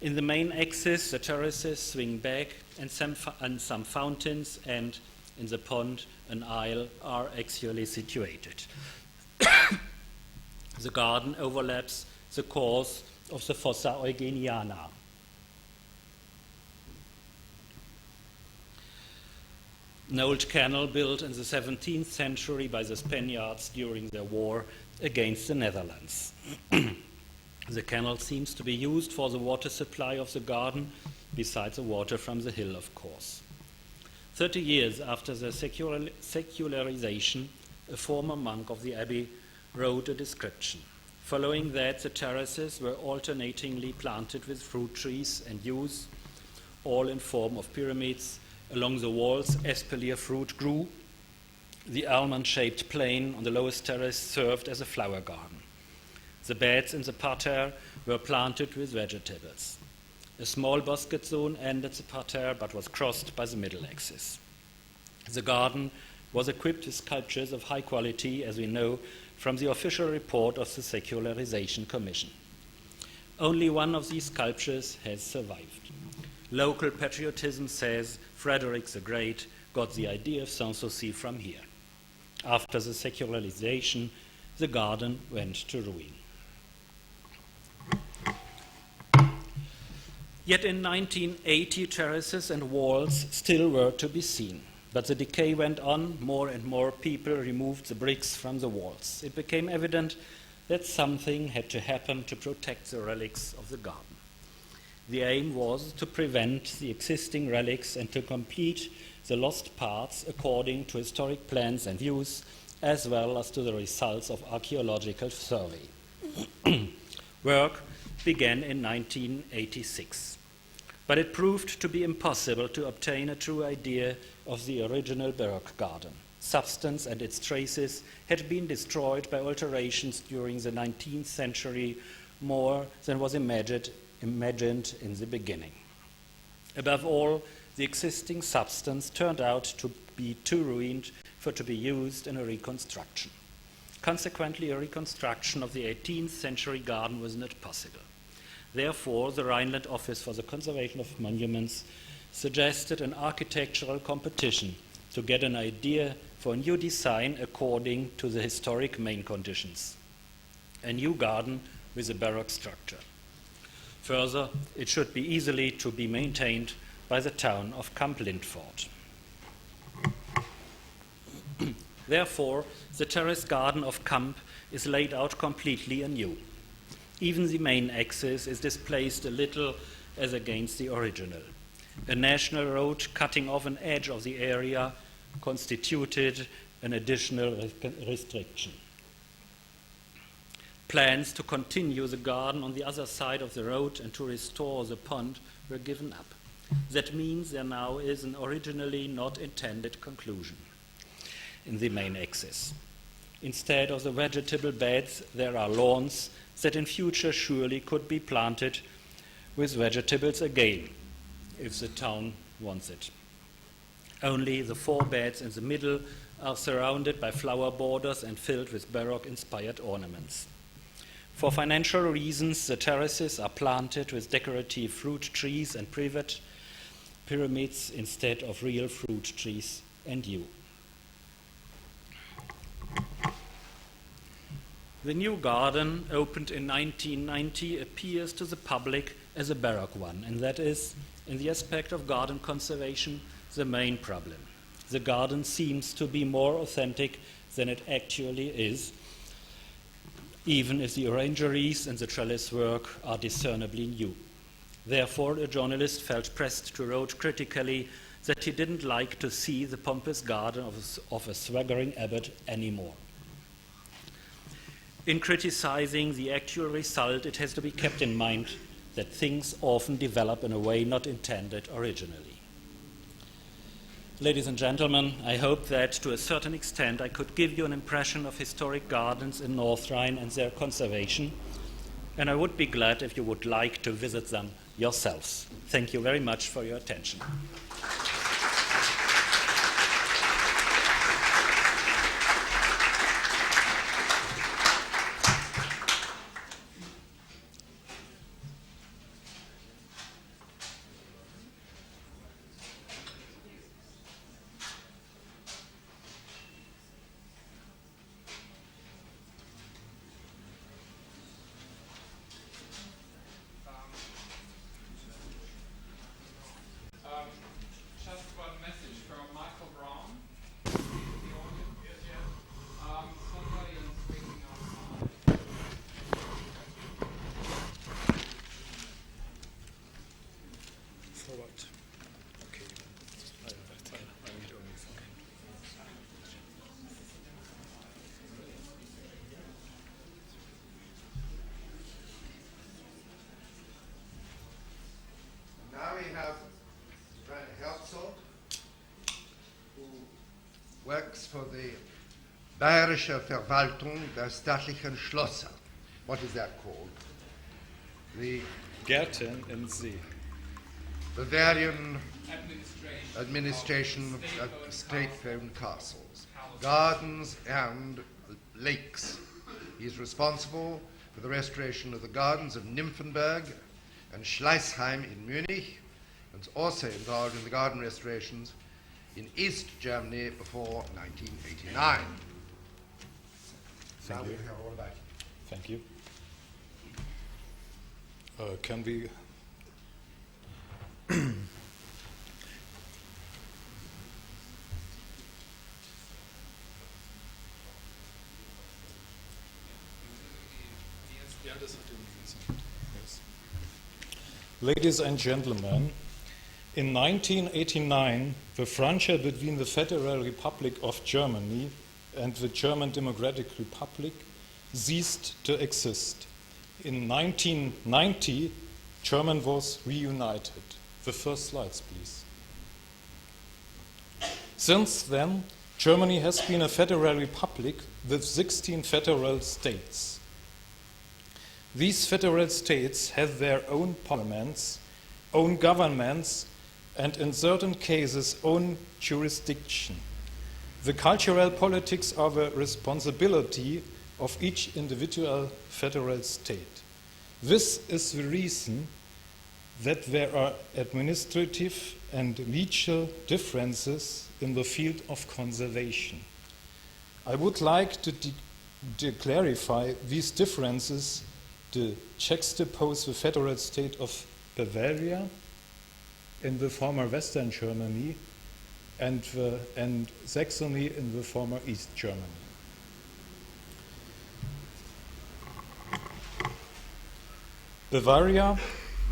In the main axis, the terraces swing back, and some fountains and in the pond an aisle are axially situated. The garden overlaps the course of the Fossa Eugeniana. An old canal built in the 17th century by the Spaniards during their war against the Netherlands. The canal seems to be used for the water supply of the garden, besides the water from the hill, of course. 30 years after the secularization, a former monk of the abbey wrote a description. Following that, the terraces were alternatingly planted with fruit trees and yews, all in form of pyramids. Along the walls, espalier fruit grew. The almond-shaped plain on the lowest terrace served as a flower garden. The beds in the parterre were planted with vegetables. A small bosquet zone ended the parterre but was crossed by the middle axis. The garden was equipped with sculptures of high quality, as we know from the official report of the Secularization Commission. Only one of these sculptures has survived. Local patriotism says Frederick the Great got the idea of Sanssouci from here. After the secularization, the garden went to ruin. Yet in 1980, terraces and walls still were to be seen. But the decay went on. More and more people removed the bricks from the walls. It became evident that something had to happen to protect the relics of the garden. The aim was to prevent the existing relics and to complete the lost parts according to historic plans and views, as well as to the results of archaeological survey. Work began in 1986, but it proved to be impossible to obtain a true idea of the original Baroque garden. Substance and its traces had been destroyed by alterations during the 19th century more than was imagined in the beginning. Above all, the existing substance turned out to be too ruined for to be used in a reconstruction. Consequently, a reconstruction of the 18th century garden was not possible. Therefore, the Rhineland Office for the Conservation of Monuments suggested an architectural competition to get an idea for a new design according to the historic main conditions. A new garden with a Baroque structure. Further, it should be easily to be maintained by the town of Kamp-Lindfort. Therefore, the terrace garden of Kamp is laid out completely anew. Even the main axis is displaced a little as against the original. A national road cutting off an edge of the area constituted an additional restriction. Plans to continue the garden on the other side of the road and to restore the pond were given up. That means there now is an originally not intended conclusion in the main axis. Instead of the vegetable beds, there are lawns that in future surely could be planted with vegetables again, if the town wants it. Only the 4 beds in the middle are surrounded by flower borders and filled with Baroque-inspired ornaments. For financial reasons, the terraces are planted with decorative fruit trees and privet pyramids instead of real fruit trees and yew. The new garden, opened in 1990, appears to the public as a Baroque one, and that is, in the aspect of garden conservation, the main problem. The garden seems to be more authentic than it actually is, even if the orangeries and the trellis work are discernibly new. Therefore, a journalist felt pressed to write critically that he didn't like to see the pompous garden of a swaggering abbot anymore. In criticizing the actual result, it has to be kept in mind that things often develop in a way not intended originally. Ladies and gentlemen, I hope that to a certain extent I could give you an impression of historic gardens in North Rhine and their conservation, and I would be glad if you would like to visit them yourselves. Thank you very much for your attention. Now we have Herzog, who works for the Bayerische Verwaltung der staatlichen Schlösser. What is that called? The Gärten in See. Bavarian administration of state-owned castles, gardens and lakes. He is responsible for the restoration of the gardens of Nymphenburg and Schleißheim in Munich, and is also involved in the garden restorations in East Germany before 1989. Thank Now you. we'll hear all about it. Thank you. Can we... Yes. Ladies and gentlemen, in 1989, the frontier between the Federal Republic of Germany and the German Democratic Republic ceased to exist. In 1990, Germany was reunited. The first slides, please. Since then, Germany has been a federal republic with 16 federal states. These federal states have their own parliaments, own governments, and in certain cases, own jurisdiction. The cultural politics are the responsibility of each individual federal state. This is the reason that there are administrative and legal differences in the field of conservation. I would like to clarify these differences to juxtapose the federal state of Bavaria in the former Western Germany and Saxony in the former East Germany. Bavaria,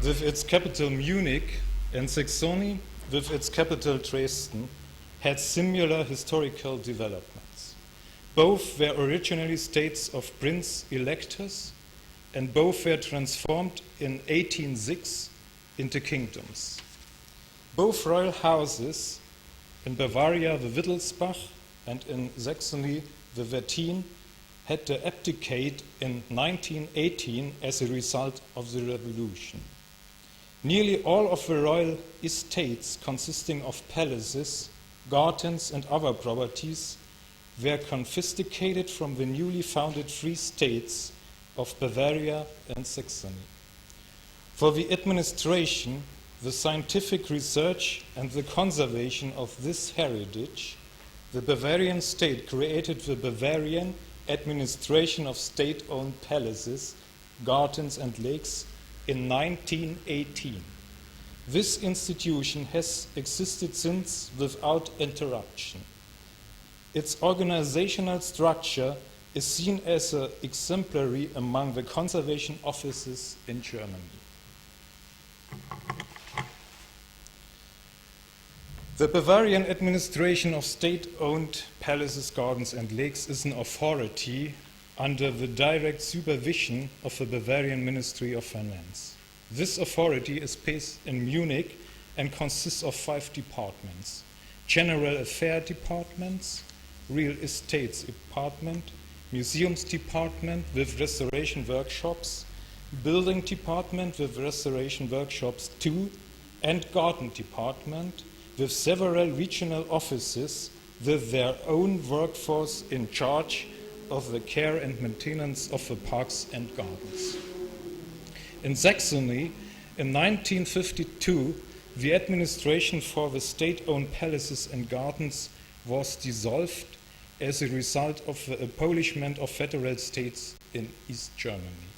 with its capital Munich, and Saxony, with its capital Dresden, had similar historical developments. Both were originally states of prince-electors, and both were transformed in 1806 into kingdoms. Both royal houses, in Bavaria the Wittelsbach and in Saxony the Wettin, had to abdicate in 1918 as a result of the revolution. Nearly all of the royal estates, consisting of palaces, gardens, and other properties, were confiscated from the newly founded free states of Bavaria and Saxony. For the administration, the scientific research, and the conservation of this heritage, the Bavarian state created the Bavarian Administration of State-Owned Palaces, Gardens, and Lakes in 1918. This institution has existed since without interruption. Its organizational structure is seen as exemplary among the conservation offices in Germany. The Bavarian Administration of State-Owned Palaces, Gardens, and Lakes is an authority under the direct supervision of the Bavarian Ministry of Finance. This authority is based in Munich and consists of 5 departments: General Affairs Departments, Real Estates Department, Museums Department with restoration workshops, Building Department with restoration workshops too, and Garden Department with several regional offices with their own workforce in charge of the care and maintenance of the parks and gardens. In Saxony, in 1952, the administration for the state-owned palaces and gardens was dissolved as a result of the abolishment of federal states in East Germany.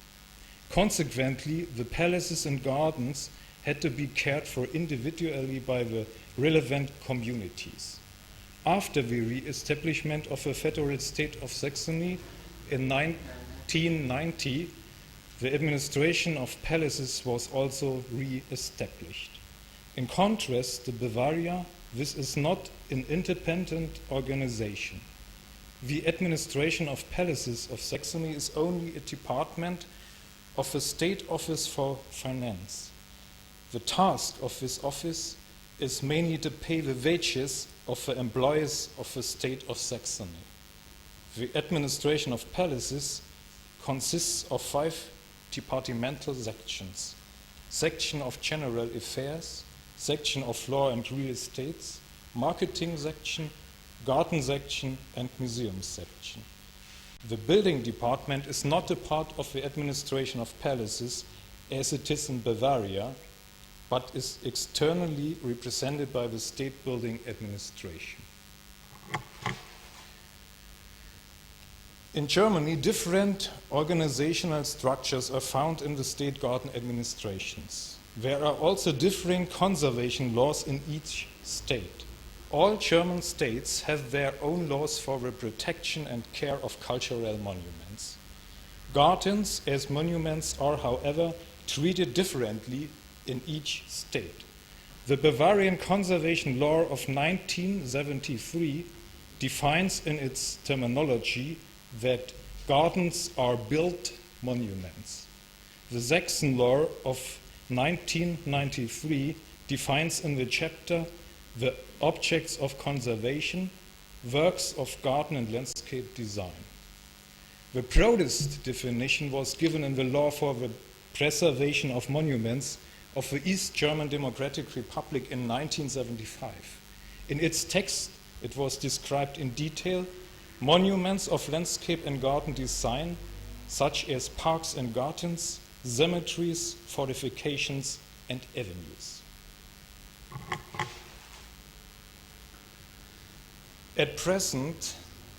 Consequently, the palaces and gardens had to be cared for individually by the relevant communities. After the re-establishment of the federal state of Saxony in 1990, the administration of palaces was also re-established. In contrast to Bavaria, this is not an independent organization. The administration of palaces of Saxony is only a department of the State Office for Finance. The task of this office is mainly to pay the wages of the employees of the state of Saxony. The administration of palaces consists of 5 departmental sections: section of general affairs, section of law and real estates, marketing section, garden section, and museum section. The building department is not a part of the administration of palaces as it is in Bavaria, but is externally represented by the state building administration. In Germany, different organizational structures are found in the state garden administrations. There are also differing conservation laws in each state. All German states have their own laws for the protection and care of cultural monuments. Gardens as monuments are, however, treated differently in each state. The Bavarian Conservation Law of 1973 defines in its terminology that gardens are built monuments. The Saxon Law of 1993 defines in the chapter the objects of conservation, works of garden and landscape design. The broadest definition was given in the Law for the Preservation of Monuments of the East German Democratic Republic in 1975. In its text, it was described in detail monuments of landscape and garden design, such as parks and gardens, cemeteries, fortifications, and avenues. At present,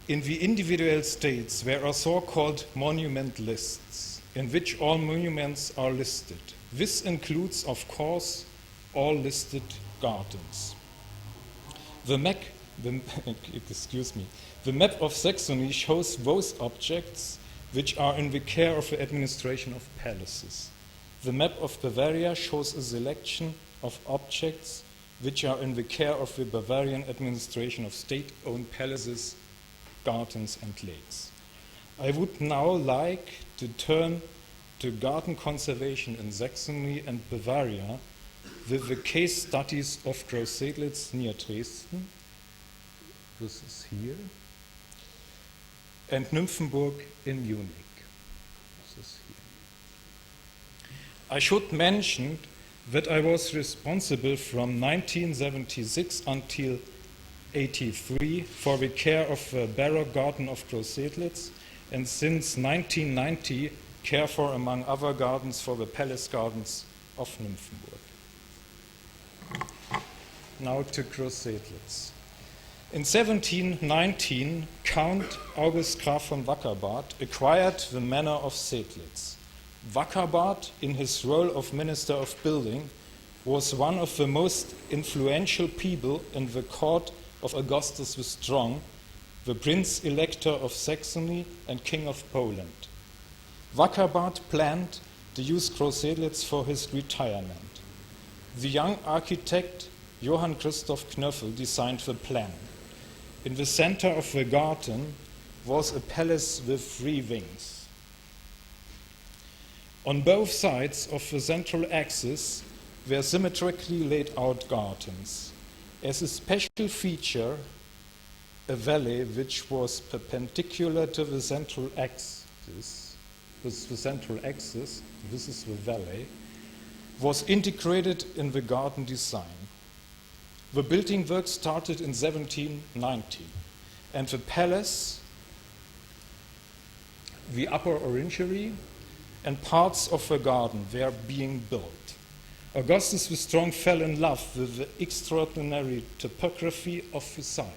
in the individual states, there are so-called monument lists, in which all monuments are listed. This includes, of course, all listed gardens. The map, excuse me, the map of Saxony shows those objects which are in the care of the administration of palaces. The map of Bavaria shows a selection of objects which are in the care of the Bavarian administration of state-owned palaces, gardens and lakes. I would now like to turn to garden conservation in Saxony and Bavaria with the case studies of Grossedlitz near Dresden, this is here, and Nymphenburg in Munich, this is here. I should mention that I was responsible from 1976 until 1983 for the care of the Baroque garden of Grossedlitz, and since 1990 care for, among other gardens, for the palace gardens of Nymphenburg. Now to Grossedlitz. In 1719, Count August Graf von Wackerbart acquired the manor of Sedlitz. Wackerbart, in his role of Minister of Building, was one of the most influential people in the court of Augustus the Strong, the Prince-Elector of Saxony and King of Poland. Wackerbart planned to use Grossedlitz for his retirement. The young architect Johann Christoph Knöffel designed the plan. In the center of the garden was a palace with 3 wings. On both sides of the central axis were symmetrically laid out gardens. As a special feature, a valley which was perpendicular to the central axis, this is the valley, was integrated in the garden design. The building work started in 1790, and the palace, the upper orangery, and parts of the garden were being built. Augustus the Strong fell in love with the extraordinary topography of the site.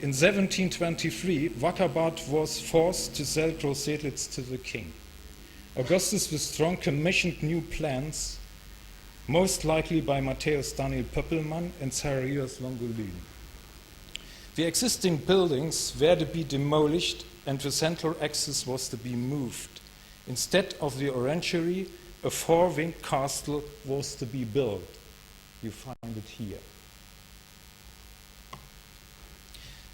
In 1723, Wackerbart was forced to sell Grossedlitz to the king. Augustus the Strong commissioned new plans, most likely by Matthäus Daniel Pöppelmann and Zacharias Longolin. The existing buildings were to be demolished and the central axis was to be moved. Instead of the orangery, a 4-winged castle was to be built. You find it here.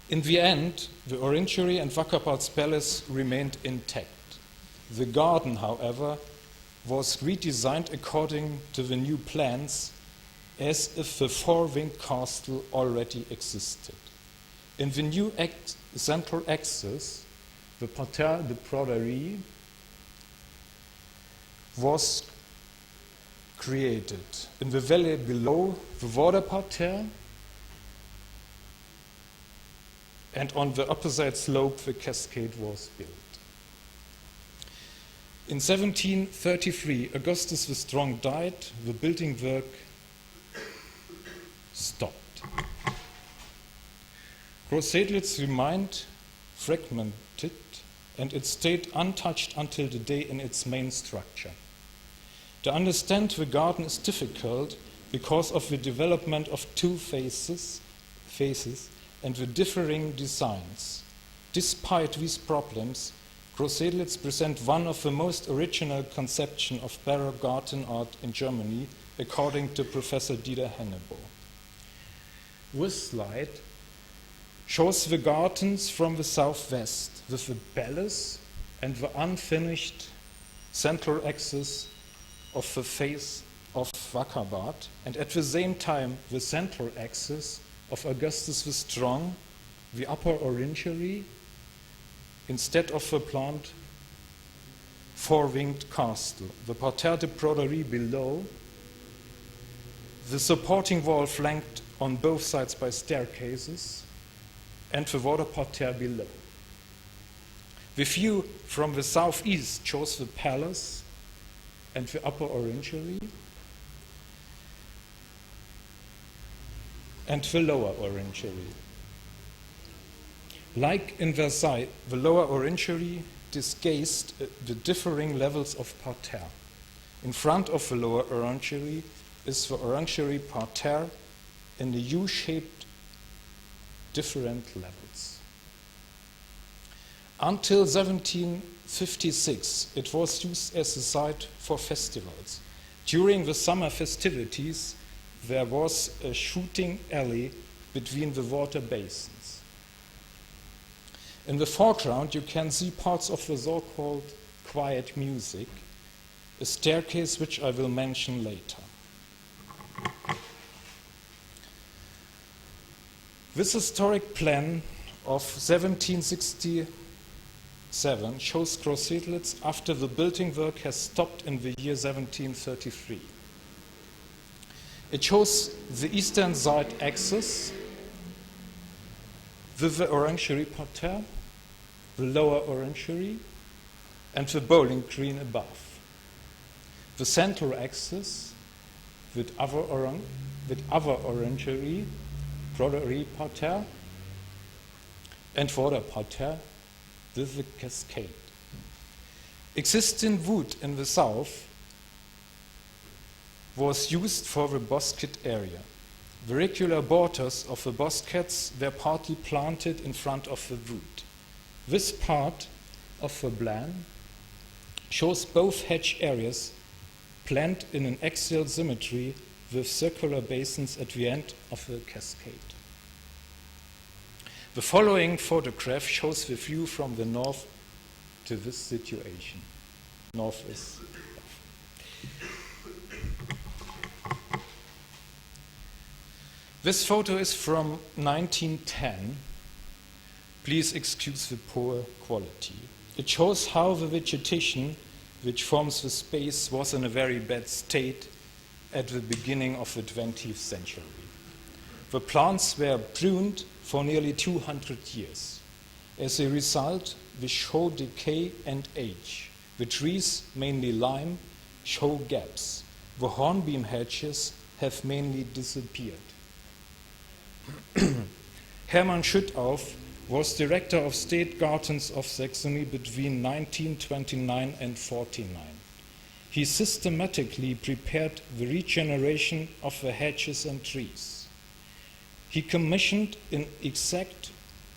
In the end, the orangery and Wackerbart's palace remained intact. The garden, however, was redesigned according to the new plans as if the 4-winged castle already existed. In the new central axis, the Parterre de Broderie was created. In the valley below, the water parterre, and on the opposite slope, the cascade was built. In 1733, Augustus the Strong died, the building work stopped. Grossedlitz remained fragmented, and it stayed untouched until today in its main structure. To understand the garden is difficult because of the development of 2 phases and the differing designs. Despite these problems, Grossedlitz presents one of the most original conceptions of Baroque garden art in Germany, according to Professor Dieter Hennebo. This slide shows the gardens from the southwest with the palace and the unfinished central axis of the face of Wackerbart, and at the same time the central axis of Augustus the Strong, the upper orangery, instead of the planned 4-winged castle, the Parterre de Broderie below, the supporting wall flanked on both sides by staircases, and the water parterre below. The view from the southeast shows the palace and the upper orangery and the lower orangery. Like in Versailles, the lower orangery disguised the differing levels of parterre. In front of the lower orangery is the orangery parterre in a U-shaped different levels. Until 1756, it was used as a site for festivals. During the summer festivities, there was a shooting alley between the water basins. In the foreground, you can see parts of the so-called quiet music, a staircase which I will mention later. This historic plan of 1767 shows Grossedlitz after the building work has stopped in the year 1733. It shows the eastern side axis with the orangery parterre, the lower orangery, and the bowling green above. The central axis with other orangery, broderie parterre, and water parterre with the cascade. Existing wood in the south was used for the bosquet area. The regular borders of the bosquets were partly planted in front of the wood. This part of the plan shows both hedge areas planned in an axial symmetry with circular basins at the end of the cascade. The following photograph shows the view from the north to this situation. North is north. This photo is from 1910. Please excuse the poor quality. It shows how the vegetation which forms the space was in a very bad state at the beginning of the 20th century. The plants were pruned for nearly 200 years. As a result, they show decay and age. The trees, mainly lime, show gaps. The hornbeam hedges have mainly disappeared. Hermann Schüttauf was director of State Gardens of Saxony between 1929 and 49. He systematically prepared the regeneration of the hedges and trees. He commissioned an exact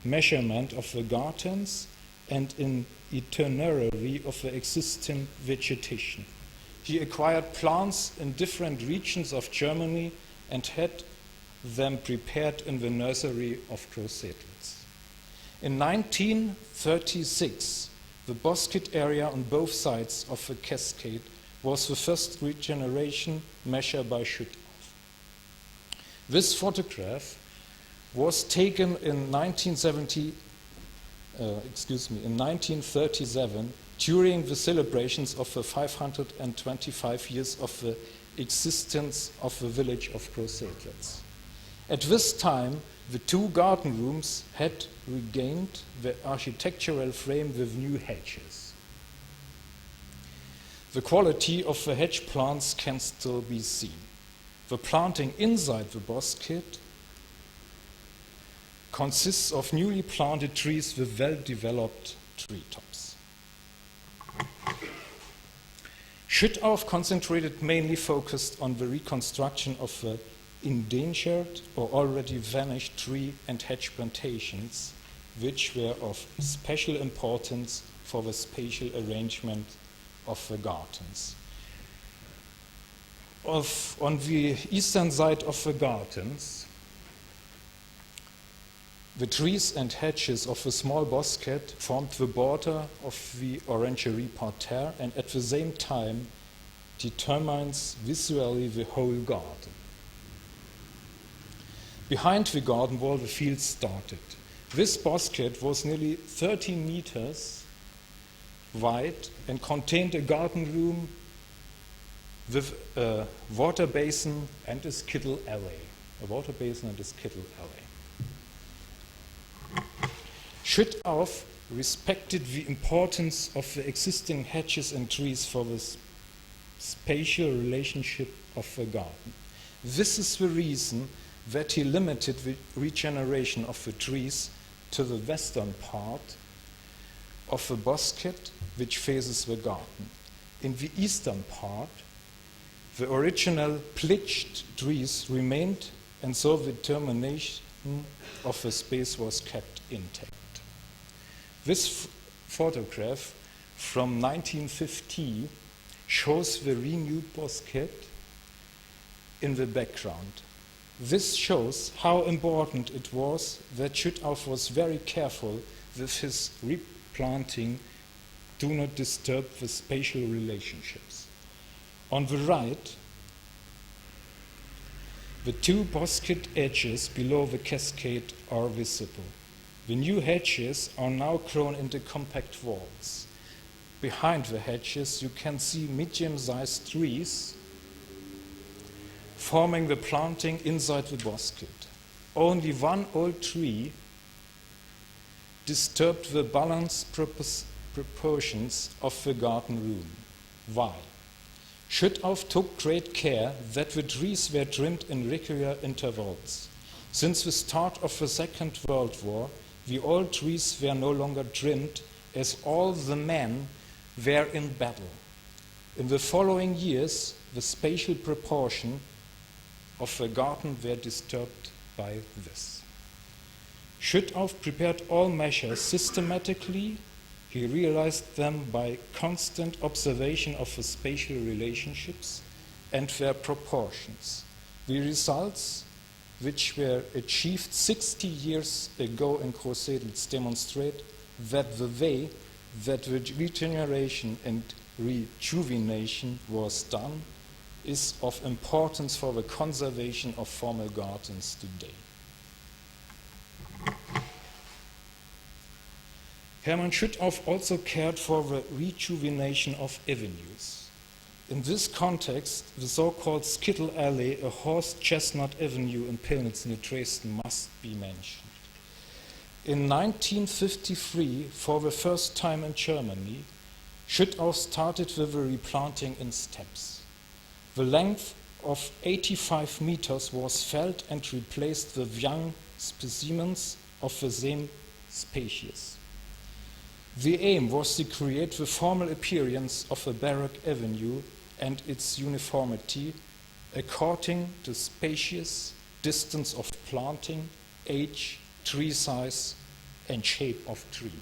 measurement of the gardens and an itinerary of the existing vegetation. He acquired plants in different regions of Germany and had them prepared in the nursery of Grossedlitz. In 1936, the bosquet area on both sides of the cascade was the first regeneration measured by Schüttauf. This photograph was taken in 1937 during the celebrations of the 525 years of the existence of the village of Grossedlitz. At this time, the two garden rooms had regained the architectural frame with new hedges. The quality of the hedge plants can still be seen. The planting inside the bosquet consists of newly planted trees with well-developed treetops. Schüttauf concentrated mainly focused on the reconstruction of the endangered or already vanished tree and hedge plantations, which were of special importance for the spatial arrangement of the gardens. On the eastern side of the gardens, the trees and hedges of the small bosquet formed the border of the orangery parterre and at the same time determines visually the whole garden. Behind the garden wall, the field started. This bosquet was nearly 13 meters wide and contained a garden room with a water basin and a skittle alley. Schüttauf respected the importance of the existing hedges and trees for the spatial relationship of the garden. This is the reason that he limited the regeneration of the trees to the western part of the bosquet which faces the garden. In the eastern part, the original bleached trees remained and so the termination of the space was kept intact. This photograph from 1950 shows the renewed bosquet in the background. This shows how important it was that Schüttauf was very careful with his replanting do not disturb the spatial relationships. On the right, the two bosquet edges below the cascade are visible. The new hedges are now grown into compact walls. Behind the hedges, you can see medium-sized trees forming the planting inside the bosquet. Only one old tree disturbed the balanced proportions of the garden room. Why? Schüttauf took great care that the trees were trimmed in regular intervals. Since the start of the Second World War, the old trees were no longer trimmed as all the men were in battle. In the following years, the spatial proportion of the garden were disturbed by this. Schüttauf prepared all measures systematically. He realized them by constant observation of the spatial relationships and their proportions. The results, which were achieved 60 years ago in Grossedlitz, demonstrate that the way that the regeneration and rejuvenation was done is of importance for the conservation of formal gardens today. Hermann Schüttauf also cared for the rejuvenation of avenues. In this context, the so-called Skittle Alley, a horse chestnut avenue in Pillnitz near Dresden, must be mentioned. In 1953, for the first time in Germany, Schüttauf started with the replanting in steps. The length of 85 meters was felled and replaced with young specimens of the same species. The aim was to create the formal appearance of a Baroque avenue and its uniformity according to species, distance of planting, age, tree size, and shape of tree.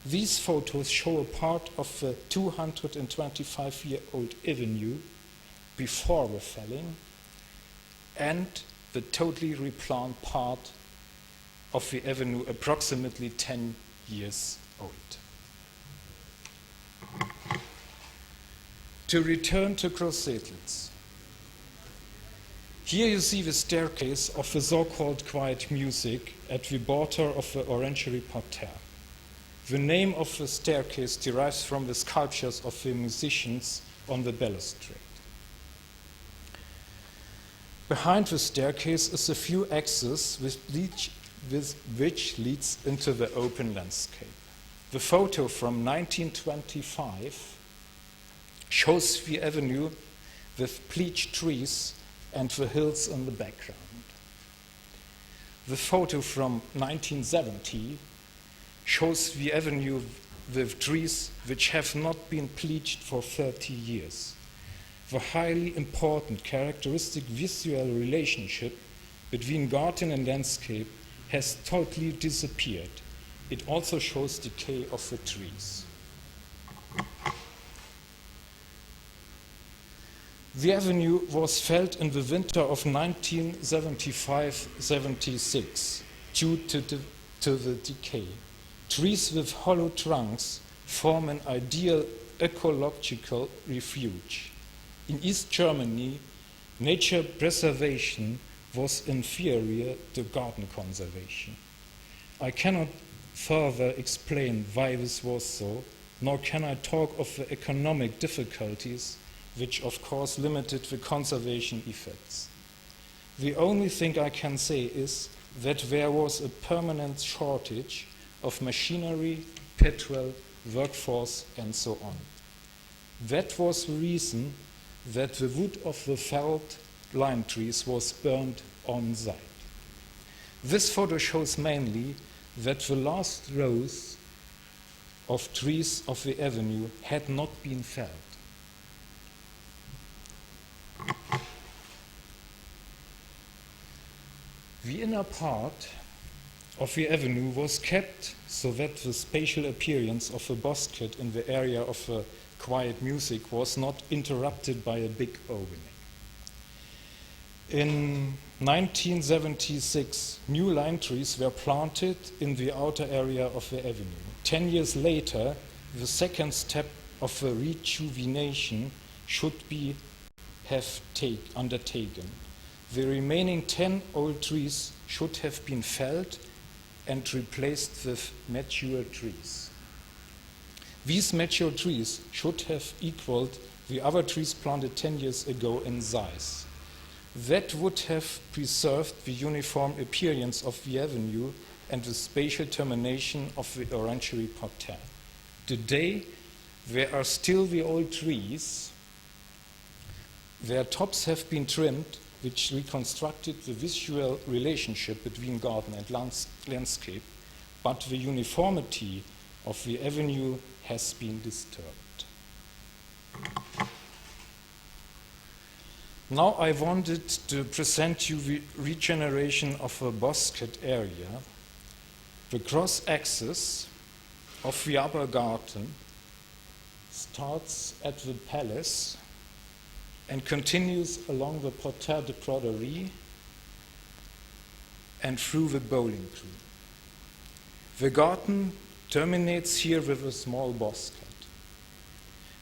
These photos show a part of the 225-year-old avenue before the felling and the totally replanted part of the avenue approximately 10 years old. To return to Grossedlitz. Here you see the staircase of the so-called quiet music at the border of the orangery parterre. The name of the staircase derives from the sculptures of the musicians on the balustrade. Behind the staircase is a few axes which leads into the open landscape. The photo from 1925 shows the avenue with bleached trees and the hills in the background. The photo from 1970 shows the avenue with trees which have not been bleached for 30 years. The highly important characteristic visual relationship between garden and landscape has totally disappeared. It also shows decay of the trees. The avenue was felled in the winter of 1975-76 due to the decay. Trees with hollow trunks form an ideal ecological refuge. In East Germany, nature preservation was inferior to garden conservation. I cannot further explain why this was so, nor can I talk of the economic difficulties which of course limited the conservation effects. The only thing I can say is that there was a permanent shortage of machinery, petrol, workforce, and so on. That was the reason that the wood of the felled lime trees was burned on site. This photo shows mainly that the last rows of trees of the avenue had not been felled. The inner part of the avenue was kept so that the spatial appearance of a bosquet in the area of quiet music was not interrupted by a big opening. In 1976, new lime trees were planted in the outer area of the avenue. 10 years later, the second step of the rejuvenation should have undertaken. The remaining 10 old trees should have been felled and replaced with mature trees. These mature trees should have equaled the other trees planted 10 years ago in size. That would have preserved the uniform appearance of the avenue and the spatial termination of the orangery parterre. Today, there are still the old trees. Their tops have been trimmed, which reconstructed the visual relationship between garden and landscape, but the uniformity of the avenue has been disturbed. Now I wanted to present you the regeneration of a bosquet area. The cross-axis of the upper garden starts at the palace and continues along the Portail de Broderie and through the bowling green. The garden terminates here with a small bosquet.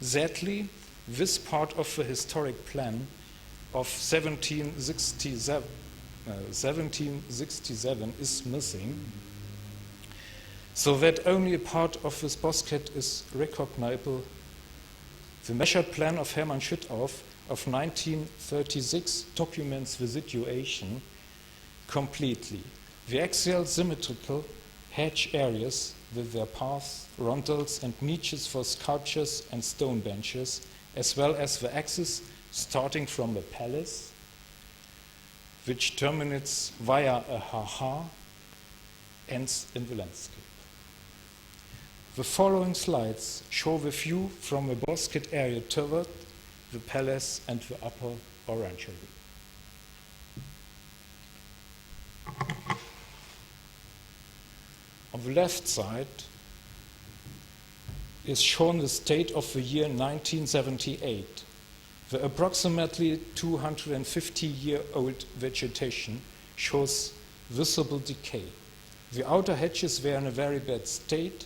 Sadly, this part of the historic plan of 1767 is missing, so that only a part of this bosquet is recognizable. The measure plan of Hermann Schüttauf of 1936 documents the situation completely. The axial symmetrical hedge areas with their paths, rondels, and niches for sculptures and stone benches, as well as the axis starting from the palace, which terminates via a ha-ha, ends in the landscape. The following slides show the view from the bosquet area toward the palace and the upper orangery. On the left side is shown the state of the year 1978. The approximately 250-year-old vegetation shows visible decay. The outer hedges were in a very bad state.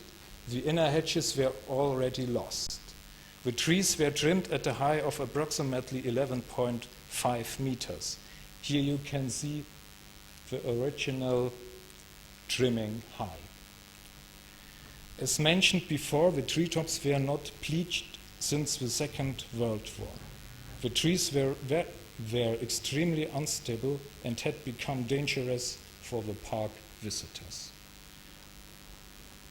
The inner hedges were already lost. The trees were trimmed at a height of approximately 11.5 meters. Here you can see the original trimming height. As mentioned before, the treetops were not bleached since the Second World War. The trees were extremely unstable and had become dangerous for the park visitors.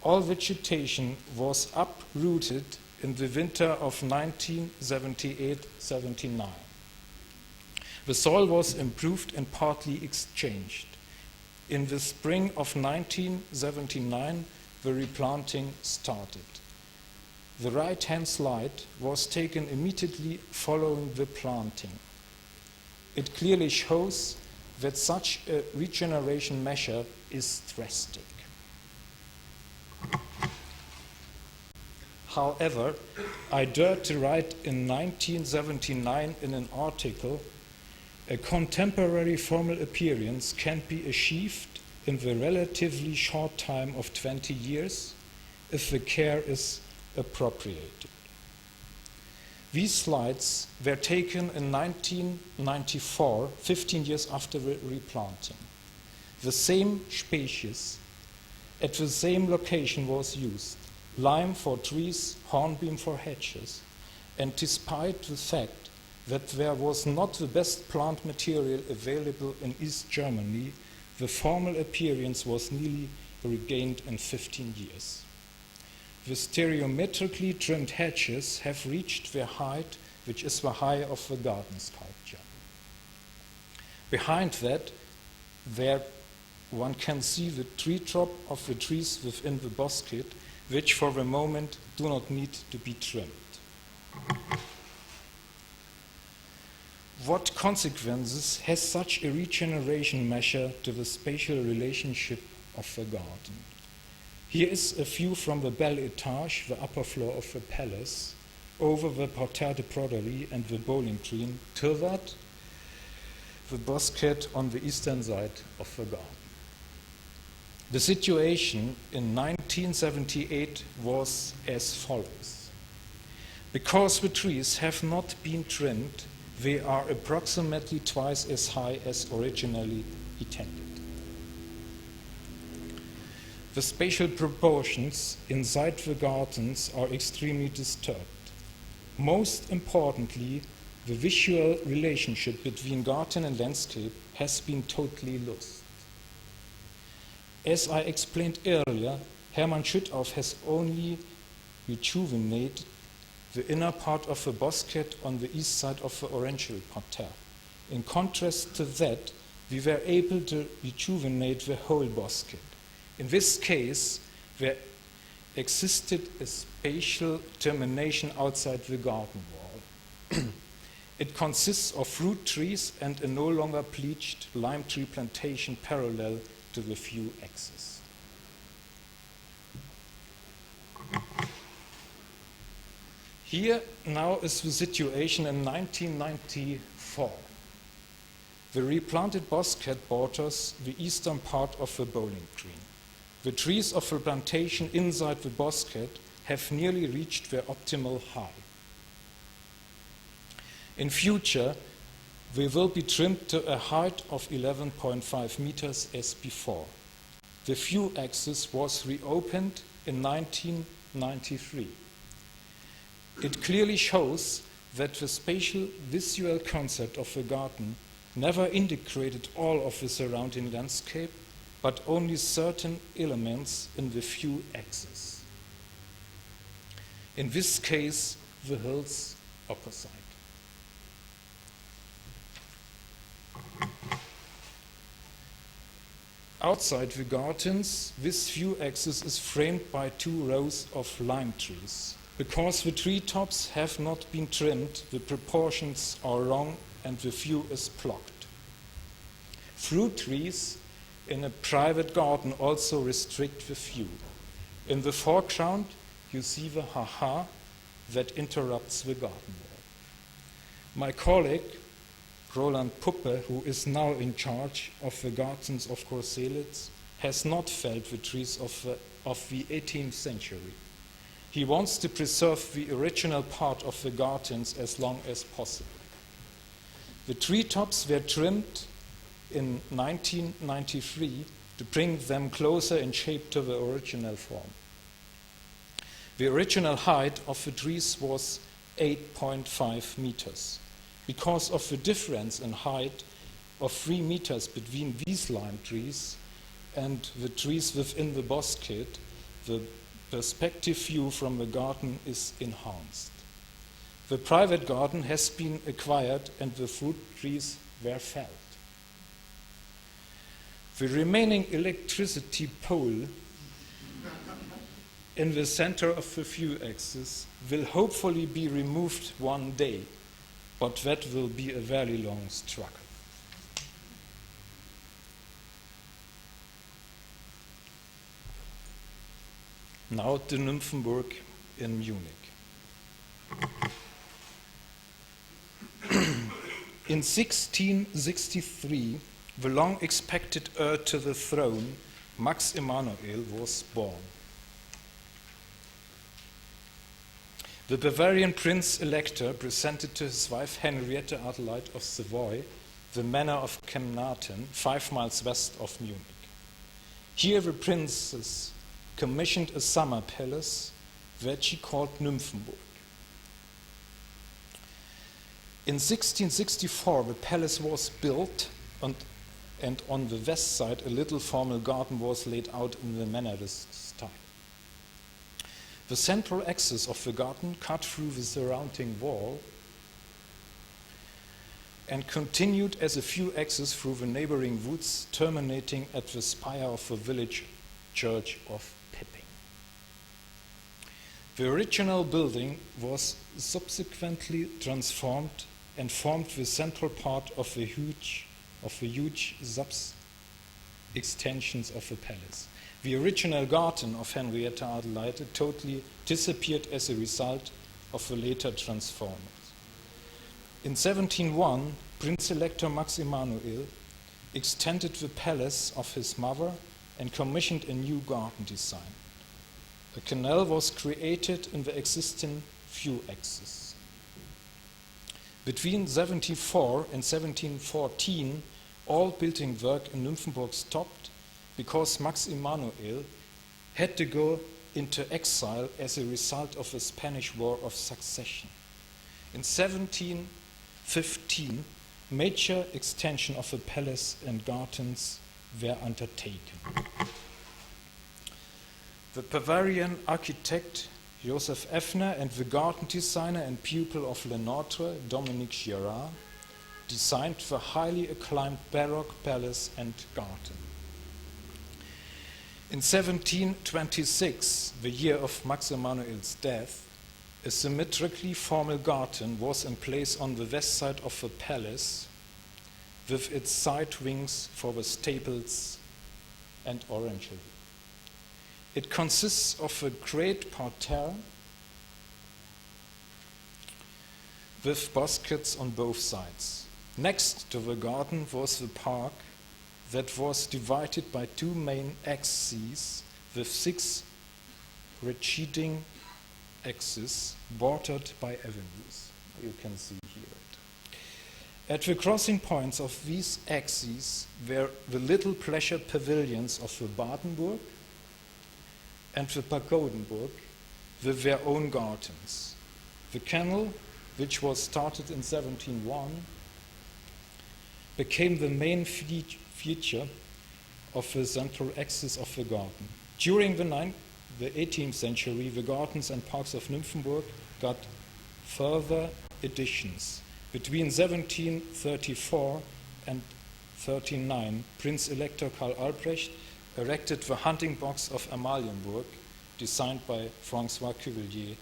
All vegetation was uprooted in the winter of 1978-79. The soil was improved and partly exchanged. In the spring of 1979, the replanting started. The right-hand slide was taken immediately following the planting. It clearly shows that such a regeneration measure is drastic. However, I dared to write in 1979 in an article, a contemporary formal appearance can be achieved in the relatively short time of 20 years if the care is appropriated. These slides were taken in 1994, 15 years after the replanting. The same species at the same location was used, lime for trees, hornbeam for hedges, and despite the fact that there was not the best plant material available in East Germany, the formal appearance was nearly regained in 15 years. The stereometrically trimmed hedges have reached their height, which is the height of the garden sculpture. Behind that, there one can see the tree top of the trees within the bosquet, which for the moment do not need to be trimmed. What consequences has such a regeneration measure to the spatial relationship of the garden? Here is a view from the bel etage, the upper floor of the palace, over the Parterre de Broderie and the bowling green, toward the bosquet on the eastern side of the garden. The situation in 1978 was as follows. Because the trees have not been trimmed, they are approximately twice as high as originally intended. The spatial proportions inside the gardens are extremely disturbed. Most importantly, the visual relationship between garden and landscape has been totally lost. As I explained earlier, Hermann Schüttauf has only rejuvenated the inner part of the bosquet on the east side of the orangery parterre. In contrast to that, we were able to rejuvenate the whole bosquet. In this case, there existed a spatial termination outside the garden wall. It consists of fruit trees and a no longer bleached lime tree plantation parallel to the view axis. Here now is the situation in 1994. The replanted bosquet borders the eastern part of the bowling green. The trees of the plantation inside the bosquet have nearly reached their optimal height. In future, they will be trimmed to a height of 11.5 meters as before. The view axis was reopened in 1993. It clearly shows that the spatial visual concept of the garden never integrated all of the surrounding landscape, but only certain elements in the view axis. In this case, the hills opposite. Outside the gardens, this view axis is framed by 2 rows of lime trees. Because the treetops have not been trimmed, the proportions are wrong and the view is blocked. Fruit trees in a private garden also restrict the view. In the foreground, you see the ha-ha that interrupts the garden wall. My colleague, Roland Puppe, who is now in charge of the gardens of Grossedlitz, has not felled the trees of the 18th century. He wants to preserve the original part of the gardens as long as possible. The treetops were trimmed in 1993 to bring them closer in shape to the original form. The original height of the trees was 8.5 meters. Because of the difference in height of 3 meters between these lime trees and the trees within the bosquet, the perspective view from the garden is enhanced. The private garden has been acquired and the fruit trees were felled. The remaining electricity pole in the center of the view axis will hopefully be removed one day, but that will be a very long struggle. Now to Nymphenburg in Munich. In 1663, the long-expected heir to the throne, Max Emanuel, was born. The Bavarian Prince-Elector presented to his wife Henriette Adelheid of Savoy the manor of Kemnaten, 5 miles west of Munich. Here the princess commissioned a summer palace that she called Nymphenburg. In 1664, the palace was built, and on the west side, a little formal garden was laid out in the Mannerist style. The central axis of the garden cut through the surrounding wall and continued as a view axis through the neighboring woods, terminating at the spire of the village church of Pipping. The original building was subsequently transformed and formed the central part of the huge sub-extensions of the palace. The original garden of Henrietta Adelheid totally disappeared as a result of the later transformers. In 1701, Prince Elector Max Emanuel extended the palace of his mother and commissioned a new garden design. A canal was created in the existing view axis. Between 1704 and 1714, all building work in Nymphenburg stopped because Max Emanuel had to go into exile as a result of the Spanish War of Succession. In 1715, major extension of the palace and gardens were undertaken. The Bavarian architect Joseph Effner and the garden designer and pupil of Le Notre, Dominique Girard, designed the highly acclaimed Baroque palace and garden. In 1726, the year of Max Emanuel's death, a symmetrically formal garden was in place on the west side of the palace with its side wings for the stables and orangery. It consists of a great parterre with baskets on both sides. Next to the garden was the park that was divided by two main axes with 6 receding axes bordered by avenues. You can see here it. At the crossing points of these axes were the little pleasure pavilions of the Badenburg and the Pagodenburg with their own gardens. The canal, which was started in 1701, became the main feature of the central axis of the garden. During the 18th century, the gardens and parks of Nymphenburg got further additions. Between 1734 and 39, Prince Elector Karl Albrecht erected the hunting box of Amalienburg, designed by François Cuvelier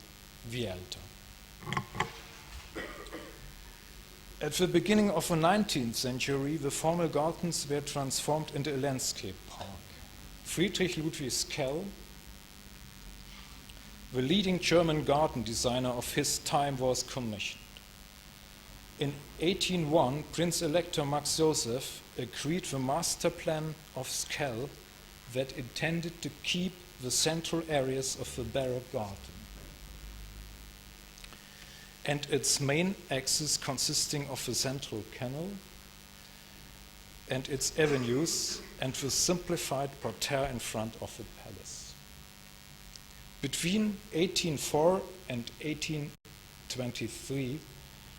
the Elder. At the beginning of the 19th century, the formal gardens were transformed into a landscape park. Friedrich Ludwig Sckell, the leading German garden designer of his time, was commissioned. In 1801, Prince Elector Max Joseph agreed the master plan of Sckell that intended to keep the central areas of the Baroque garden and its main axis consisting of the central canal and its avenues and the simplified parterre in front of the palace. Between 1804 and 1823,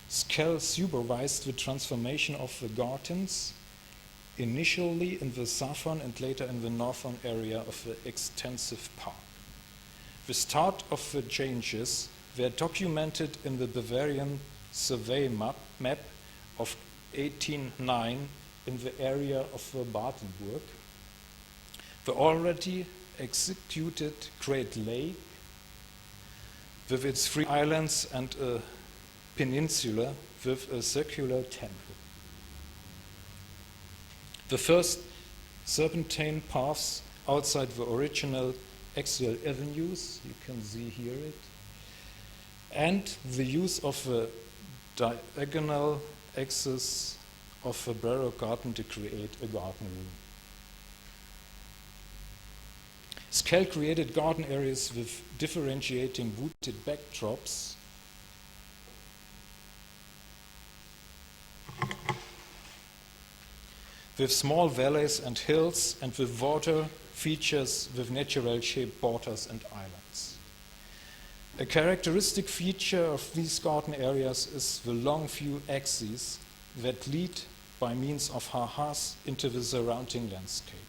Sckell supervised the transformation of the gardens, initially in the southern and later in the northern area of the extensive park. The start of the changes were documented in the Bavarian survey map of 1809 in the area of the Badenburg. The already executed Great Lake, with its 3 islands and a peninsula with a circular temple. The first serpentine paths outside the original axial avenues, you can see here it, and the use of the diagonal axis of the Baroque garden to create a garden room. Sckell created garden areas with differentiating wooded backdrops with small valleys and hills, and with water features with natural shaped borders and islands. A characteristic feature of these garden areas is the long view axes that lead by means of ha-has into the surrounding landscape.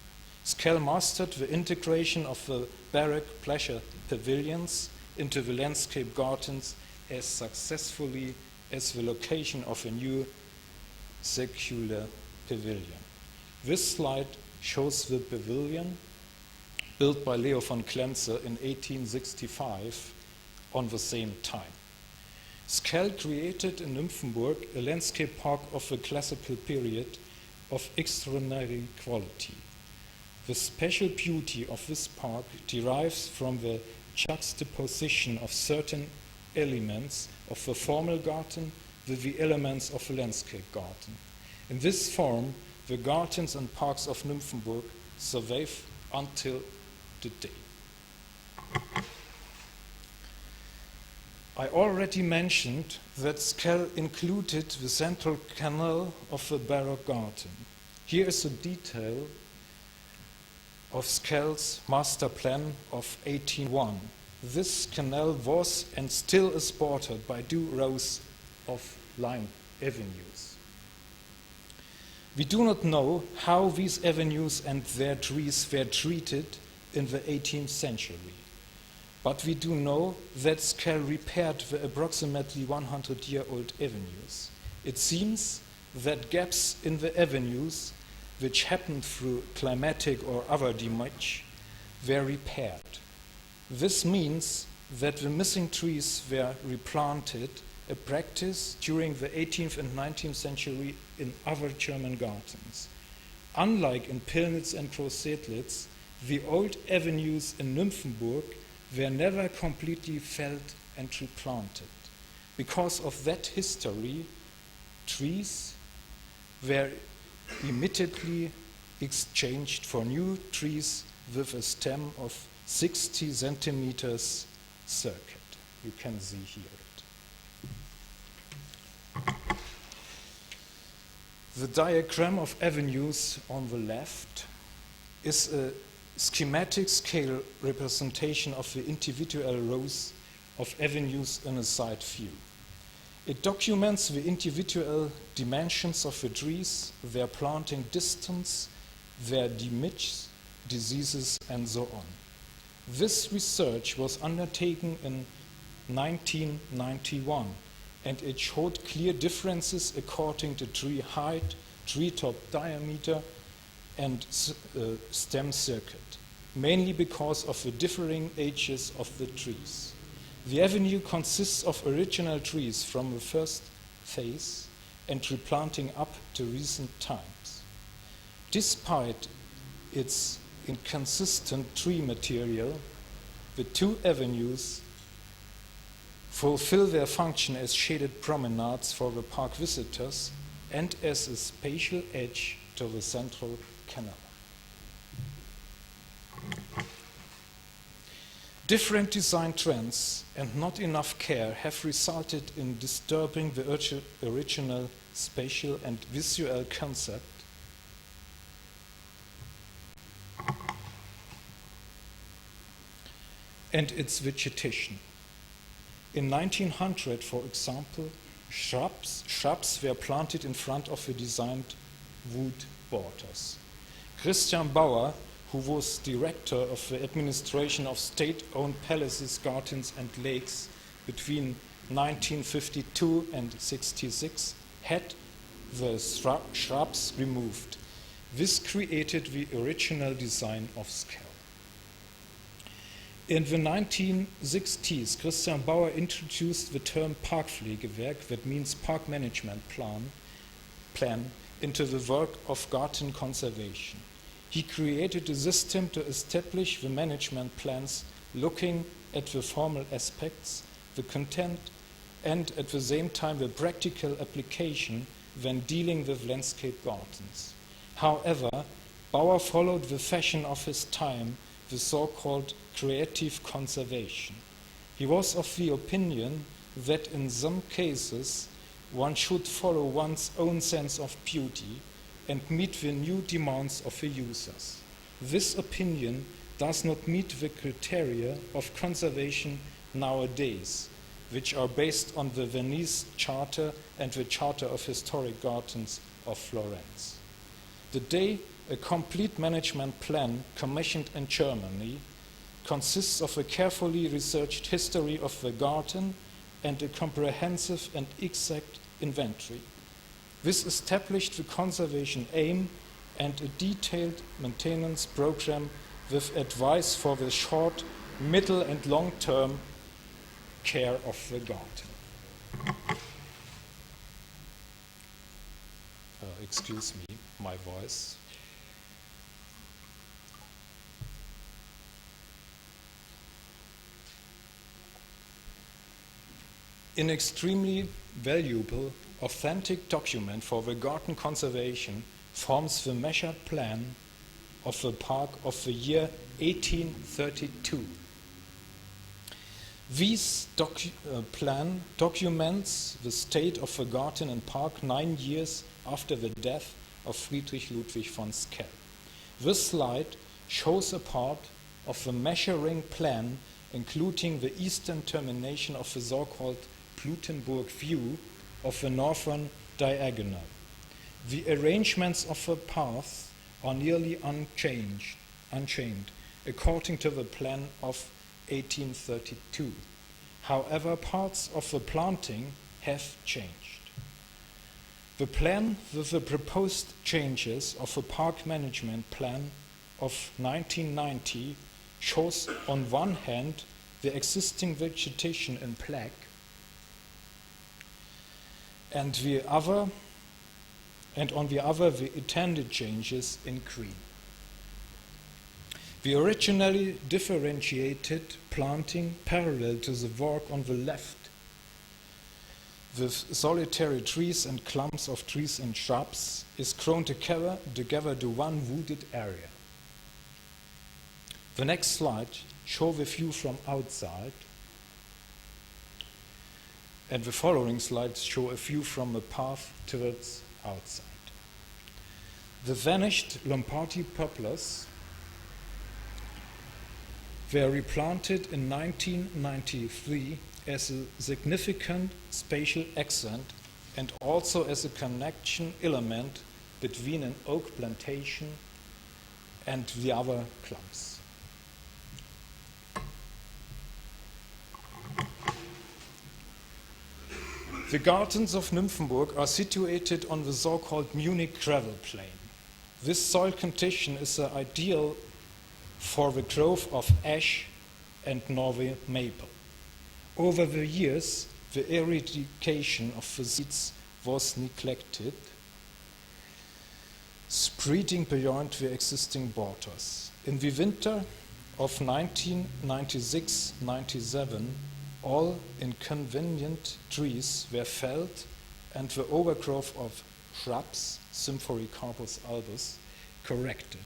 Sckell mastered the integration of the Baroque pleasure pavilions into the landscape gardens as successfully as the location of a new secular pavilion. This slide shows the pavilion built by Leo von Klenze in 1865 on the same time. Skell created in Nymphenburg a landscape park of the classical period of extraordinary quality. The special beauty of this park derives from the juxtaposition of certain elements of the formal garden with the elements of the landscape garden. In this form, the gardens and parks of Nymphenburg survive until today. I already mentioned that Skell included the central canal of the Baroque garden. Here is a detail of Skell's master plan of 1801. This canal was and still is bordered by 2 rows of lime avenues. We do not know how these avenues and their trees were treated in the 18th century, but we do know that Skell repaired the approximately 100-year-old avenues. It seems that gaps in the avenues, which happened through climatic or other damage, were repaired. This means that the missing trees were replanted, a practice during the 18th and 19th century in other German gardens. Unlike in Pillnitz and Grossedlitz, the old avenues in Nymphenburg were never completely felled and replanted. Because of that history, trees were immediately exchanged for new trees with a stem of 60 centimeters circuit. You can see here it. The diagram of avenues on the left is a schematic scale representation of the individual rows of avenues in a side view. It documents the individual dimensions of the trees, their planting distance, their damage, diseases, and so on. This research was undertaken in 1991, and it showed clear differences according to tree height, tree top diameter, and stem circuit, mainly because of the differing ages of the trees. The avenue consists of original trees from the first phase and replanting up to recent times. Despite its inconsistent tree material, the 2 avenues fulfill their function as shaded promenades for the park visitors and as a spatial edge to the central canal. Different design trends and not enough care have resulted in disturbing the original spatial and visual concept and its vegetation. In 1900, for example, shrubs were planted in front of the designed wood borders. Christian Bauer, who was director of the administration of state-owned palaces, gardens and lakes between 1952 and 66, had the shrubs removed. This created the original design of Skell. In the 1960s, Christian Bauer introduced the term Parkpflegewerk, that means park management plan, into the work of garden conservation. He created a system to establish the management plans, looking at the formal aspects, the content, and at the same time the practical application when dealing with landscape gardens. However, Bauer followed the fashion of his time, the so-called creative conservation. He was of the opinion that in some cases one should follow one's own sense of beauty and meet the new demands of the users. This opinion does not meet the criteria of conservation nowadays, which are based on the Venice Charter and the Charter of Historic Gardens of Florence. Today, a complete management plan commissioned in Germany consists of a carefully researched history of the garden and a comprehensive and exact inventory. This established the conservation aim and a detailed maintenance program with advice for the short, middle and long-term care of the garden. excuse me, my voice. An extremely valuable, authentic document for the garden conservation forms the measured plan of the park of the year 1832. This plan documents the state of the garden and park 9 years after the death of Friedrich Ludwig von Sckell. This slide shows a part of the measuring plan, including the eastern termination of the so-called Nymphenburg view of the northern diagonal. The arrangements of the paths are nearly unchanged, according to the plan of 1832. However, parts of the planting have changed. The plan with the proposed changes of the park management plan of 1990 shows on one hand the existing vegetation in black and on the other the intended changes in green. The originally differentiated planting parallel to the work on the left, with solitary trees and clumps of trees and shrubs, is grown together to one wooded area. The next slide shows the view from outside, and the following slides show a view from the path towards outside. The vanished Lombardy poplars were replanted in 1993 as a significant spatial accent and also as a connection element between an oak plantation and the other clumps. The gardens of Nymphenburg are situated on the so-called Munich gravel plain. This soil condition is ideal for the growth of ash and Norway maple. Over the years, the eradication of the seeds was neglected, spreading beyond the existing borders. In the winter of 1996-97, all inconvenient trees were felled and the overgrowth of shrubs, Symphoricarpus albus, corrected.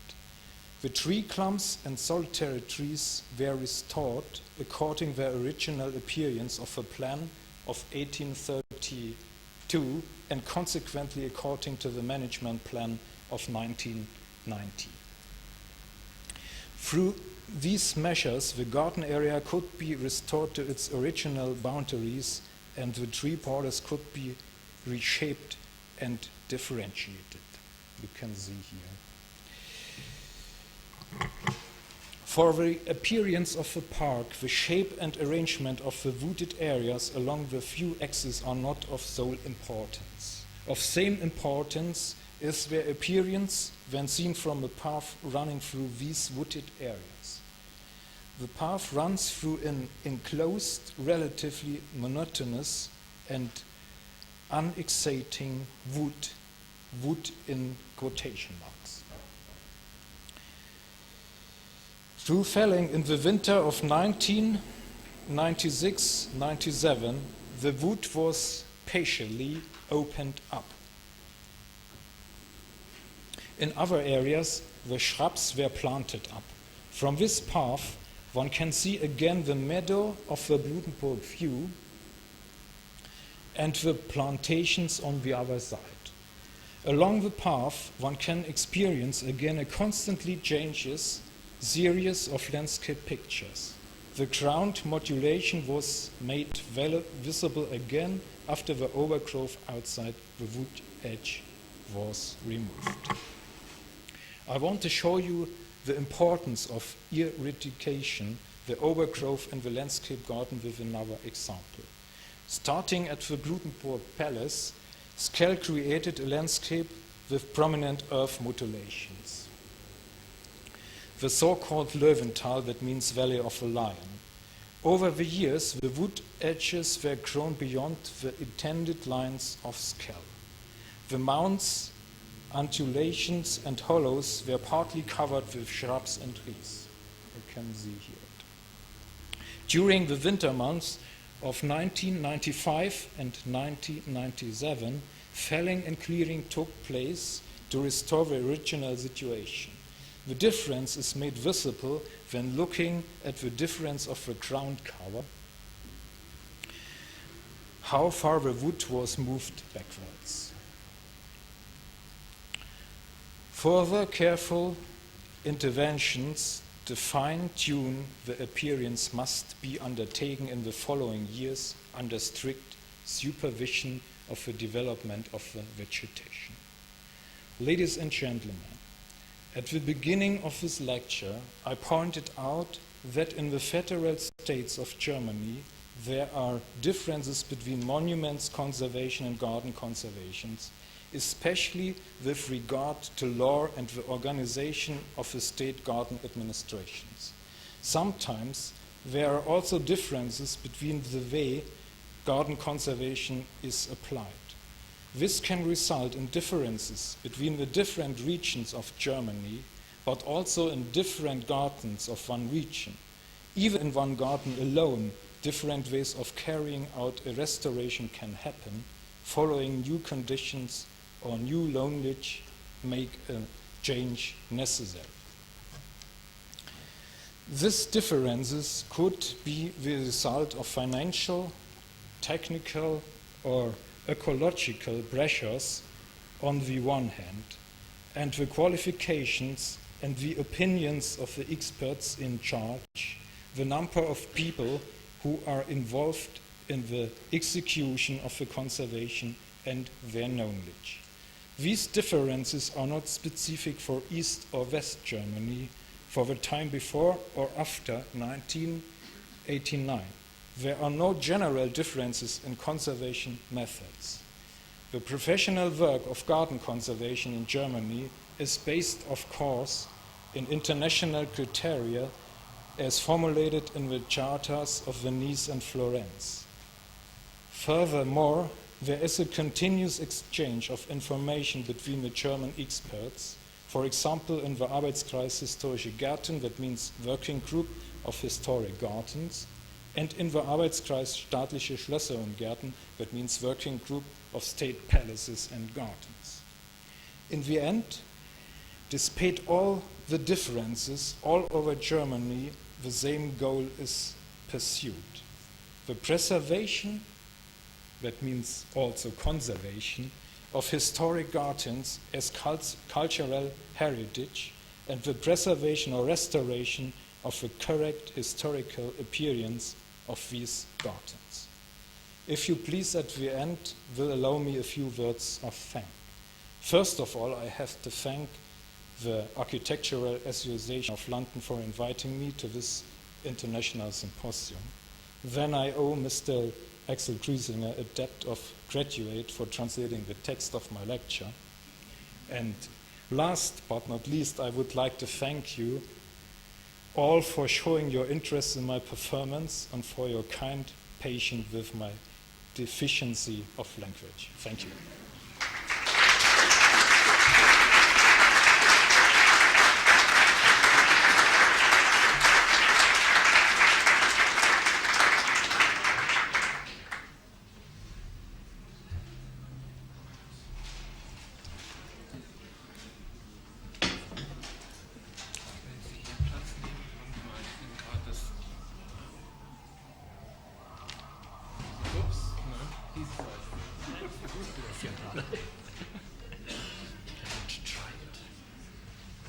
The tree clumps and solitary trees were restored according to their original appearance of the plan of 1832 and consequently according to the management plan of 1990. Through these measures, the garden area could be restored to its original boundaries and the tree borders could be reshaped and differentiated. You can see here. For the appearance of the park, the shape and arrangement of the wooded areas along the view axis are not of sole importance. Of same importance is their appearance when seen from a path running through these wooded areas. The path runs through an enclosed, relatively monotonous and unexciting wood in quotation marks. Through felling in the winter of 1996-97, the wood was partially opened up. In other areas, the shrubs were planted up. From this path, one can see again the meadow of the Nymphenburg view and the plantations on the other side. Along the path, one can experience again a constantly changes series of landscape pictures. The ground modulation was made visible again after the overgrowth outside the wood edge was removed. I want to show you the importance of eradication, the overgrowth in the landscape garden with another example. Starting at the Nymphenburg Palace, Sckell created a landscape with prominent earth modulations. The so-called Löwental, that means Valley of the Lion. Over the years, the wood edges were grown beyond the intended lines of Sckell. The mounds undulations and hollows were partly covered with shrubs and trees. You can see here. During the winter months of 1995 and 1997, felling and clearing took place to restore the original situation. The difference is made visible when looking at the difference of the ground cover, how far the wood was moved backwards. Further careful interventions to fine-tune the appearance must be undertaken in the following years under strict supervision of the development of the vegetation. Ladies and gentlemen, at the beginning of this lecture, I pointed out that in the federal states of Germany, there are differences between monuments conservation and garden conservation, especially with regard to law and the organization of the state garden administrations. Sometimes there are also differences between the way garden conservation is applied. This can result in differences between the different regions of Germany, but also in different gardens of one region. Even in one garden alone, different ways of carrying out a restoration can happen, following new conditions or new knowledge make a change necessary. These differences could be the result of financial, technical, or ecological pressures on the one hand, and the qualifications and the opinions of the experts in charge, the number of people who are involved in the execution of the conservation and their knowledge. These differences are not specific for East or West Germany for the time before or after 1989. There are no general differences in conservation methods. The professional work of garden conservation in Germany is based, of course, in international criteria as formulated in the charters of Venice and Florence. Furthermore, there is a continuous exchange of information between the German experts, for example in the Arbeitskreis Historische Gärten, that means working group of historic gardens, and in the Arbeitskreis Staatliche Schlösser und Gärten, that means working group of state palaces and gardens. In the end, despite all the differences all over Germany, the same goal is pursued. The preservation, that means also conservation, of historic gardens as cultural heritage, and the preservation or restoration of the correct historical appearance of these gardens. If you please, at the end, will allow me a few words of thanks. First of all, I have to thank the Architectural Association of London for inviting me to this international symposium. Then I owe Mr. Axel Grüsinger a debt of gratitude for translating the text of my lecture. And last but not least, I would like to thank you all for showing your interest in my performance and for your kind patience with my deficiency of language. Thank you.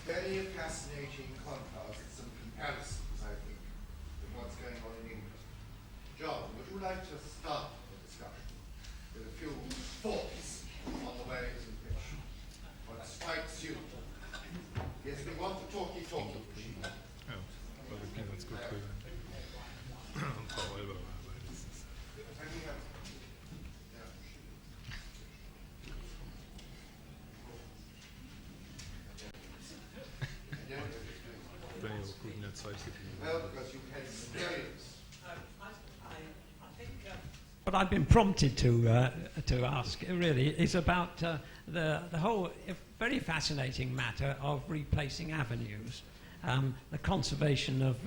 Very fascinating contrasts and comparisons, I think, with what's going on in England. John, would you like to start the discussion with a few thoughts on the way it is pitched? What strikes you? Yes, we want the talkie-talkie. Ja, war wirklich ganz gut drüber. Und Frau Olber war dabei. Bin ich auch gut in der Zeit geblieben. Well, because you had experience. I think what I've been prompted to ask really is about the whole very fascinating matter of replacing avenues, the conservation of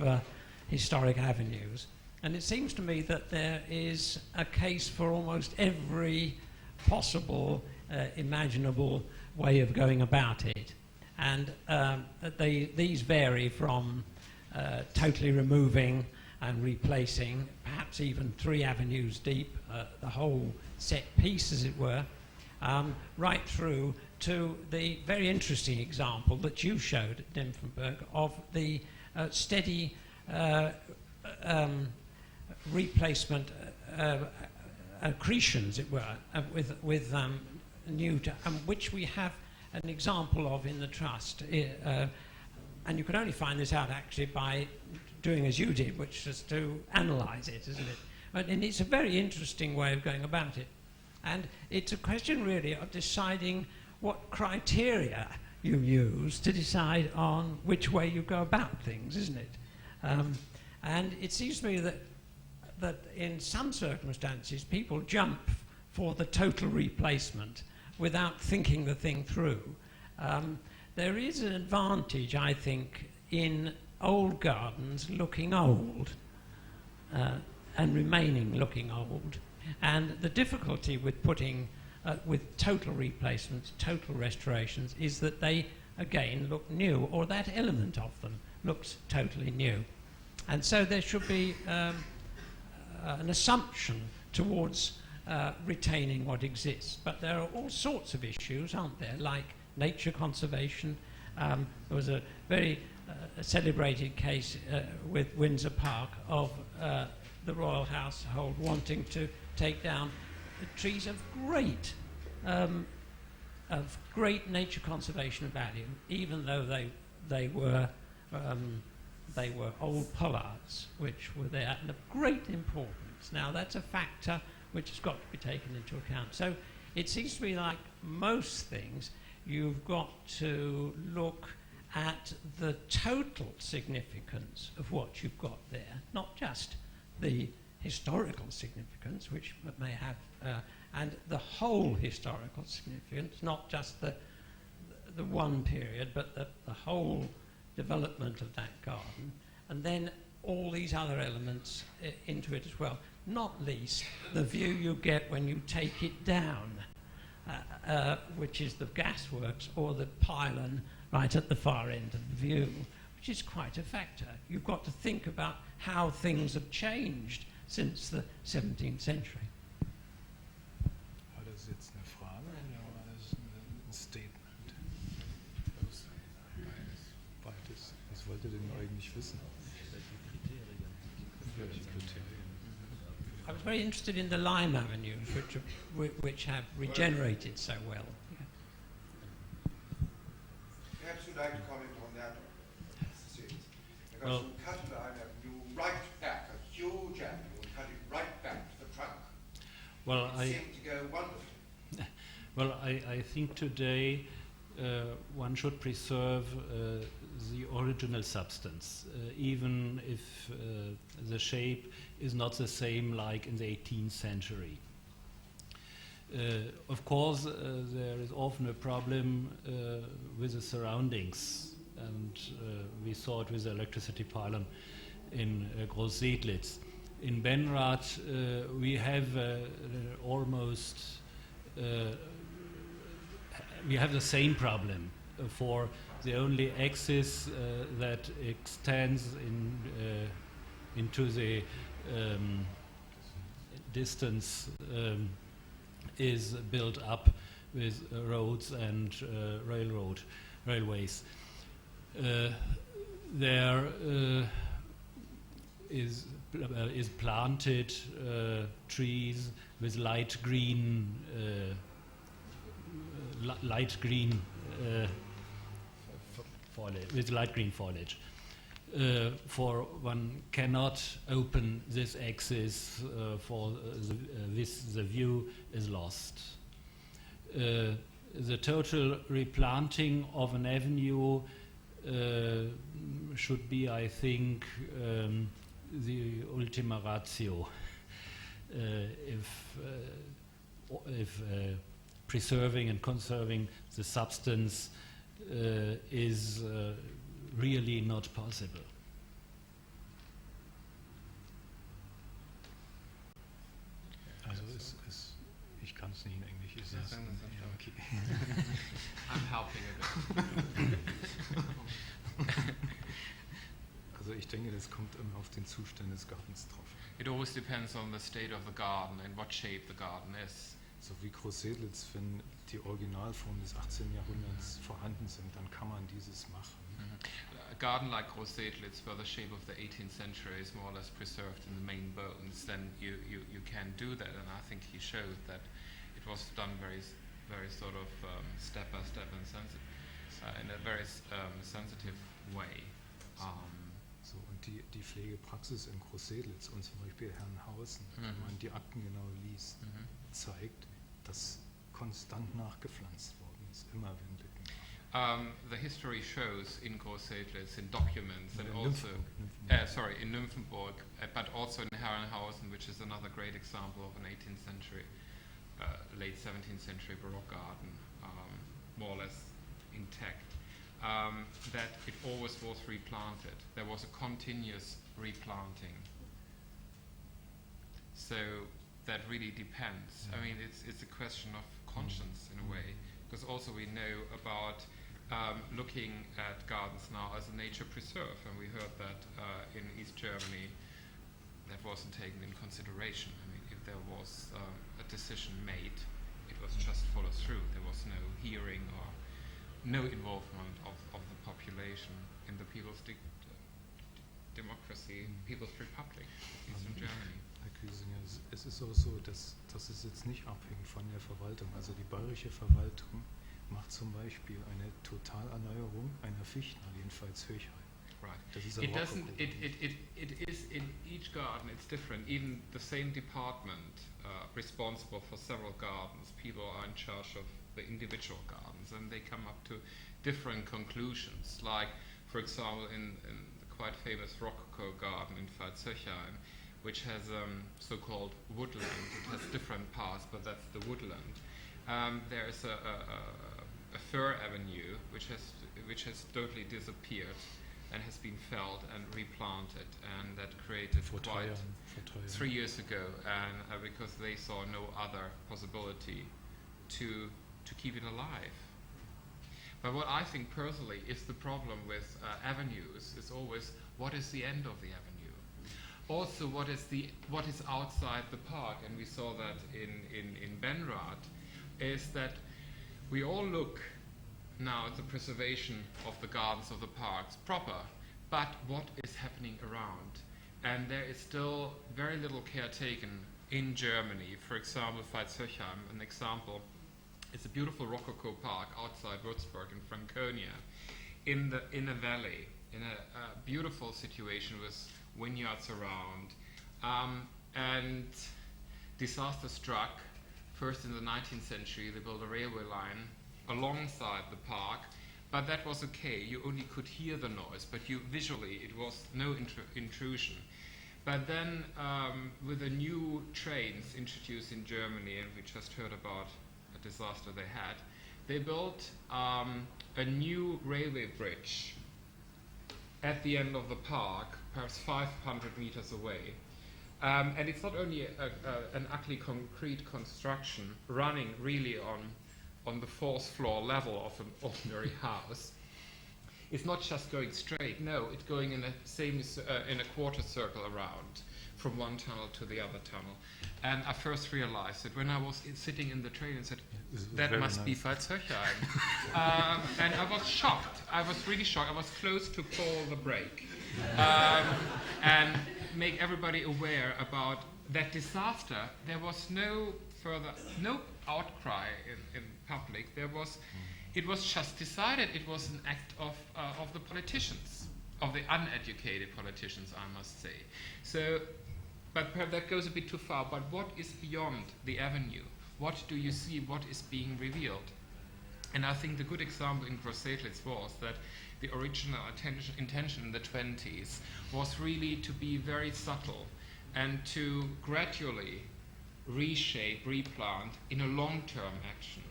historic avenues. And it seems to me that there is a case for almost every possible, imaginable way of going about it. And that these vary from totally removing and replacing, perhaps even 3 avenues deep, the whole set piece, as it were, right through to the very interesting example that you showed at Nymphenburg of the steady replacement accretions, it were, with new, which we have an example of in the trust. And you could only find this out actually by doing as you did, which is to analyse it, isn't it? And it's a very interesting way of going about it. And it's a question really of deciding what criteria you use to decide on which way you go about things, isn't it? And it seems to me that in some circumstances people jump for the total replacement without thinking the thing through. There is an advantage, I think, in old gardens looking old and remaining looking old. And the difficulty with putting, with total replacements, total restorations, is that they, again, look new, or that element of them looks totally new. And so there should be an assumption towards retaining what exists. But there are all sorts of issues, aren't there, like nature conservation. There was a very celebrated case with Windsor Park of the royal household wanting to take down trees of great nature conservation value, even though they were old pollards, which were there and of great importance. Now that's a factor which has got to be taken into account. So it seems to me like most things, you've got to look at the total significance of what you've got there, not just the historical significance, which may have, and the whole historical significance, not just the one period, but the whole development of that garden, and then all these other elements into it as well. Not least the view you get when you take it down, which is the gasworks or the pylon right at the far end of the view, which is quite a factor. You've got to think about how things have changed since the 17th century. War das jetzt eine Frage oder war das ein Statement? Beides. Was wollt ihr denn eigentlich wissen? Welche Kriterien? I was very interested in the lime avenues, which have regenerated so well. Perhaps you'd like to comment on that, because Well, you cut the lime avenue right back, a huge avenue, and cut it right back to the trunk. Well, It seemed to go wonderfully. Well, I think today one should preserve the original substance, even if the shape is not the same like in the 18th century. Of course, there is often a problem with the surroundings, and we saw it with the electricity pylon in Grossedlitz. In Benrath, we have almost we have the same problem for the only axis that extends into the distance is built up with roads and railways. There is planted trees with light green foliage, with light green foliage. For one cannot open this axis for the view is lost. The total replanting of an avenue should be, I think, the ultima ratio. if preserving and conserving the substance is really not possible. Also ich kann es nicht in Englisch. Ist das? Ja, okay. I'm helping a bit. Also ich denke, das kommt immer auf den Zustand des Gartens drauf. It always depends on the state of the garden and what shape the garden is. So wie Grossedlitz, wenn die Originalformen des 18. Jahrhunderts vorhanden sind, dann kann man dieses machen. A garden like Grossedlitz, where the shape of the 18th century is more or less preserved in the main bones, then you can do that. And I think he showed that it was done very sort of step by step and in a very sensitive way. So, und die Pflegepraxis in Grossedlitz und zum Beispiel Herrenhausen, wenn man die Akten genau liest, zeigt, dass konstant nachgepflanzt worden ist, immer wenn Lücken waren. The history shows in Grossedlitz, in documents, and also, in Nymphenburg, but also in Herrenhausen, which is another great example of an 18th century, late 17th century Baroque garden, more or less intact. That it always was replanted. There was a continuous replanting. So that really depends. I mean, it's a question of conscience in a way, because also we know about looking at gardens now as a nature preserve, and we heard that in East Germany that wasn't taken in consideration. I mean, if there was a decision made, it was just followed through. There was no hearing or no involvement of the population in the People's Democracy, People's Republic, Eastern Germany. Herr Küsinger, es ist auch so, dass es jetzt nicht abhängt von der Verwaltung. Also die bayerische Verwaltung macht zum Beispiel eine Totalerneuerung einer Fichtenallee in Pfalz-Höchheim. Right. Das ist It doesn't. It is in each garden. It's different. Even the same department responsible for several gardens. People are in charge of the individual gardens, and they come up to different conclusions. Like, for example, in the quite famous Rococo garden in Pfalz-Höchheim, which has so-called woodland. It has different parts, but that's the woodland. There is a fir avenue which has totally disappeared and has been felled and replanted, and that created quite 3 years ago, and because they saw no other possibility to keep it alive. But what I think personally is the problem with avenues is always, what is the end of the avenue? Also, what is outside the park, and we saw that in Benrath, is that we all look now at the preservation of the gardens of the parks proper, but what is happening around? And there is still very little care taken in Germany. For example, Pfalz-Höchheim, an example, it's a beautiful Rococo park outside Würzburg in Franconia, in a valley, in a beautiful situation with vineyards around, and disaster struck. First in the 19th century, they built a railway line alongside the park, but that was okay. You only could hear the noise, but visually it was no intrusion. But then with the new trains introduced in Germany, and we just heard about a disaster they built a new railway bridge at the end of the park, perhaps 500 meters away. And it's not only an ugly concrete construction running really on the 4th floor level of an ordinary house. It's not just going straight. No, it's going in a quarter circle around from one tunnel to the other tunnel. And I first realized it when I was sitting in the train and said, that must be Pfalz-Höchheim. And I was shocked. I was really shocked. I was close to pull the brake. And make everybody aware about that disaster. There was no outcry in public. It was just decided. It was an act of the politicians, of the uneducated politicians, I must say. So, but perhaps that goes a bit too far. But what is beyond the avenue? What do you see? What is being revealed? And I think the good example in Grossedlitz was that the original intention in the 20s was really to be very subtle and to gradually reshape, replant in a long-term action.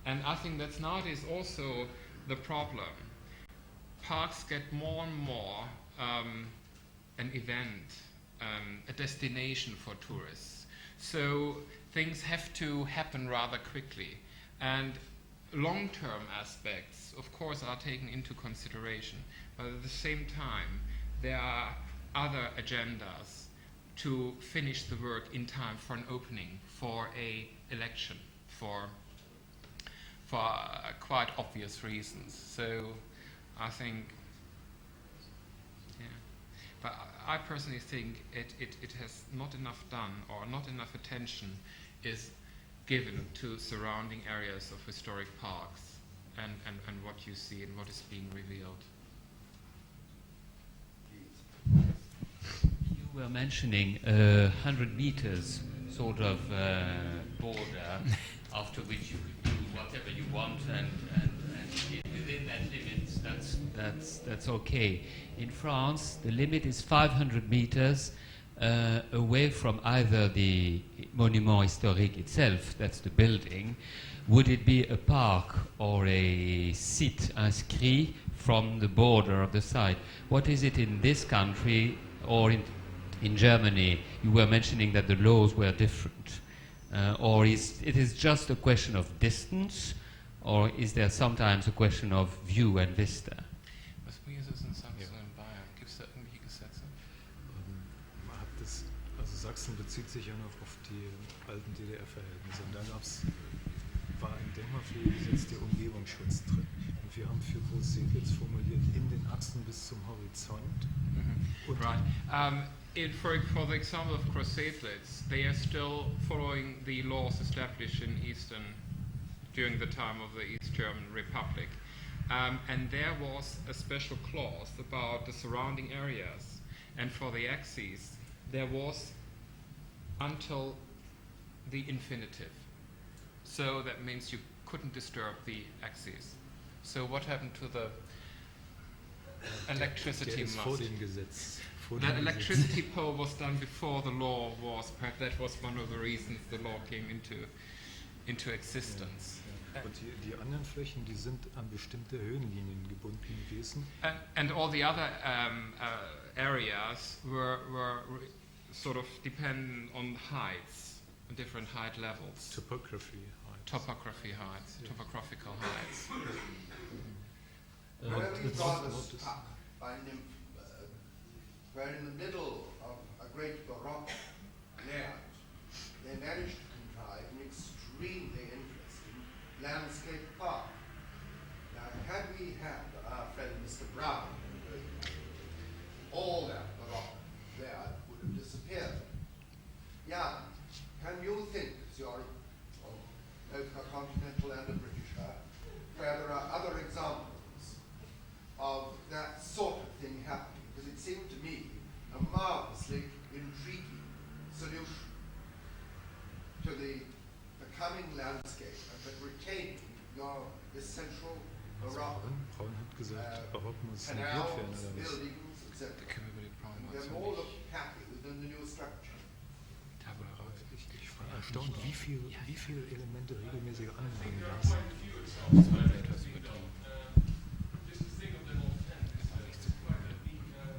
And I think that's nowadays also the problem. Parks get more and more an event, a destination for tourists. So things have to happen rather quickly. And long-term aspects, of course, are taken into consideration. But at the same time, there are other agendas to finish the work in time for an opening, for a election, for quite obvious reasons. So I think, yeah. But I personally think it has not enough done, or not enough attention is given to surrounding areas of historic parks and what you see and what is being revealed. You were mentioning 100 meters sort of border after which you could do whatever you want and within that limit that's okay. In France the limit is 500 meters away from either the monument historique itself, that's the building. Would it be a park or a site inscrit from the border of the site? What is it in this country or in Germany? You were mentioning that the laws were different. Or is it just a question of distance, or is there sometimes a question of view and vista? Wie ist es in Sachsen und Bayern? Gibt es da irgendwelche Gesetze? Man hat das, also Sachsen bezieht sich ja noch auf die alten DDR-Verhältnisse. Und da war im Denkmalpflegegesetz der Umgebungsschutz drin. Und wir haben für Grossedlitz formuliert, in den Achsen bis zum Horizont. Right. For the example of Grossedlitz, they are still following the laws established in during the time of the East German Republic. And there was a special clause about the surrounding areas. And for the axes, there was until the infinitive. So that means you couldn't disturb the axes. So what happened to the electricity mast? That electricity pole was done before the law was. Perhaps that was one of the reasons the law came into existence. Und die anderen Flächen, die sind an bestimmte Höhenlinien gebunden gewesen. And all the other areas were sort of dependent on heights, different height levels. Topography heights. Yes. Topographical heights. Where we got stuck by Nymphenburg, we're in the middle of a great Baroque layout. They managed to contrive an extremely interesting landscape park. Now, had we had our friend Mr. Bruhl, all that Baroque there would have disappeared. Yeah, can you think, you're both a continental and a Britisher, where there are other examples of that sort of thing happening? Because it seemed to me a marvelously intriguing solution to the coming landscape, but retaining your essential Baroque Braun hat gesagt, Barock muss renoviert canals, werden oder was? buildings, etc. They're all look happy within the new structure. Ich war erstaunt, wie viele Elemente regelmäßig anbringen lassen.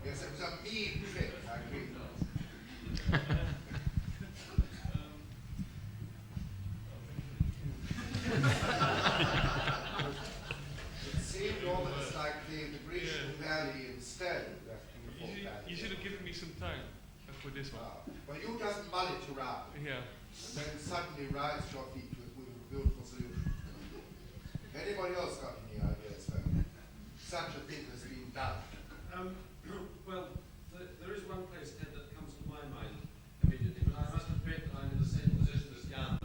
Yes, it was a mean trick, I agree. It seemed almost like the Grecian valley in stone left in the full valley. You should have given me some time for this one. Well, you just mull it around, Yeah. and then suddenly rise to your feet with a beautiful solution. Anybody else got any ideas for such a thing has been done? Well, there is one place, Ted, that comes to my mind immediately, but I must admit that I'm in the same position as Jan.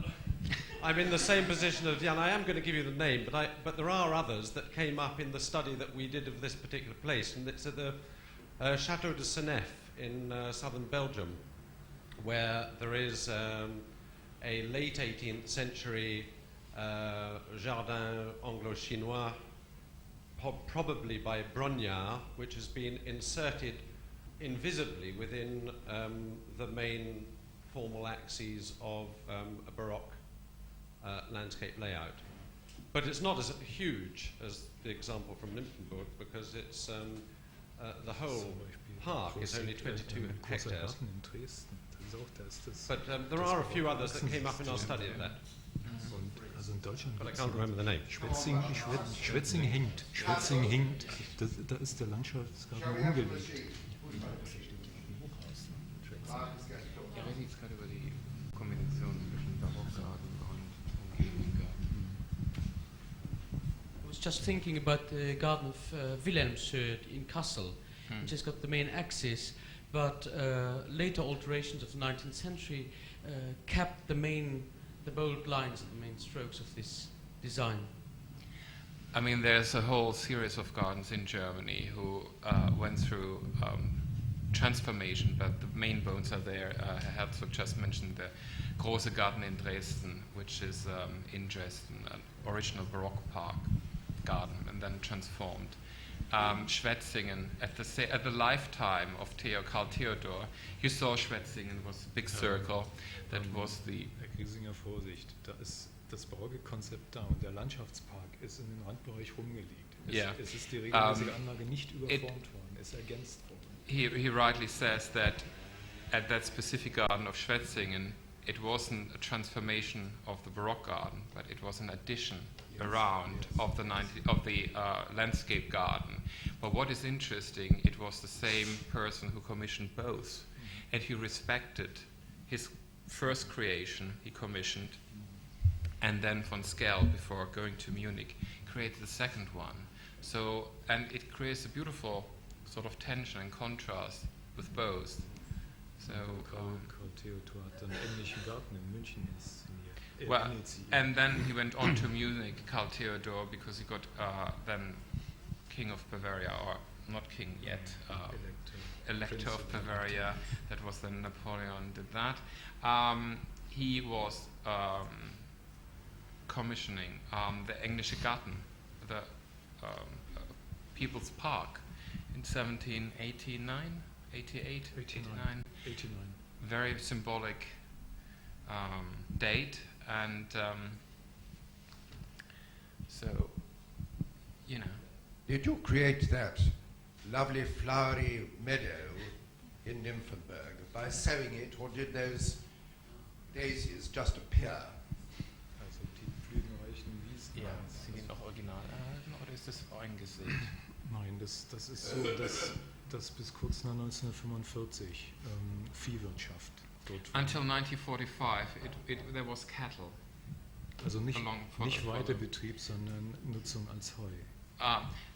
I'm in the same position as Jan. I am going to give you the name, but there are others that came up in the study that we did of this particular place, and it's at the Château de Senef in southern Belgium, where there is a late 18th century jardin Anglo-Chinois, probably by Brognard, which has been inserted invisibly within the main formal axes of a Baroque landscape layout. But it's not as huge as the example from Nymphenburg, because it's the whole park is only 22 hectares. But there are a few others that came up in our study of that. But I can't remember the name. Schwetzing hinkt. Da ist der Landschaftsgarten umgelegt. Ja, wir reden jetzt gerade über die Kombination zwischen Barockgarten und umgebenden Garten. I was just thinking about the garden of Wilhelmshöhe in Kassel, which has got the main axis, but later alterations of the 19th century kept the bold lines and the main strokes of this design. I mean, there's a whole series of gardens in Germany who went through transformation, but the main bones are there. Herzog just mentioned the Große Garten in Dresden, which is in Dresden, an original Baroque park garden, and then transformed. Schwetzingen, at the lifetime of Karl Theodor, you saw Schwetzingen was a big circle. That was the... Herr Griesinger, Vorsicht, da ist das barocke Konzept da und der Landschaftspark ist in den Randbereich rumgelegt. Es ist die regelmäßige Anlage nicht überformt worden, es ist ergänzt worden. He rightly says that at that specific garden of Schwetzingen, it wasn't a transformation of the Baroque garden, but it was an addition around of the landscape garden. But what is interesting, it was the same person who commissioned both, and he respected his first creation he commissioned, and then von Skell, before going to Munich, created the second one. So, and it creates a beautiful sort of tension and contrast with both. So, Karl Theodor hat einen ähnlichen Garten in München inszeniert. well, and then he went on to Munich, Karl Theodor, because he got then King of Bavaria, or not king yet, Elector of Bavaria. That was then Napoleon did that. He was commissioning the Englische Garten, the People's Park, in 1789, 88, 89. Very symbolic date, and so, you know. Did you create that lovely flowery meadow in Nymphenburg by sowing it, or did those daisies just appear? Also die blütenreichen Wiesen. Ja, sie sind noch original erhalten, oder ist das eingesät? Nein, das ist so, dass bis kurz nach 1945 Viehwirtschaft dort war. Until 1945, there was cattle. Also nicht Weidebetrieb, sondern Nutzung als Heu.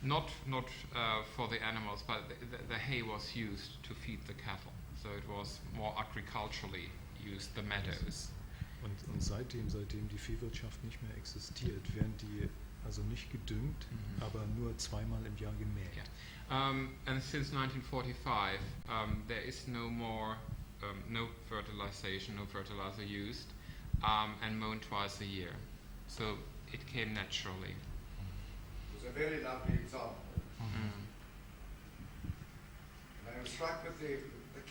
Not for the animals, but the hay was used to feed the cattle. So it was more agriculturally used, the meadows. Und seitdem die Viehwirtschaft nicht mehr existiert, werden die also nicht gedüngt, aber nur zweimal im Jahr gemäht. Yeah. And since 1945, there is no more, no fertilization, no fertilizer used, and mown twice a year. So it came naturally. It was a very lovely example. And I was struck with the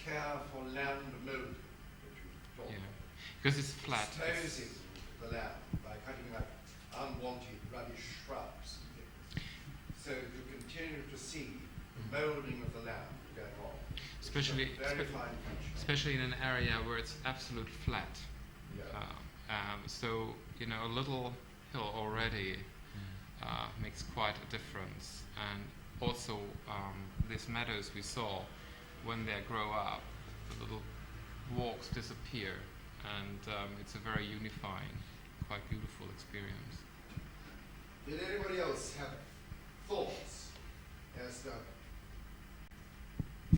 care for land mowing that you talked about. Because it's flat. Exposing the land by cutting out unwanted ruddy shrubs and things. So you continue to see moulding of the land going on. Especially in an area where it's absolute flat. Yeah. So, you know, a little hill already makes quite a difference. And also these meadows we saw, when they grow up, the little walks disappear, and it's a very unifying, quite beautiful experience. Did anybody else have thoughts as to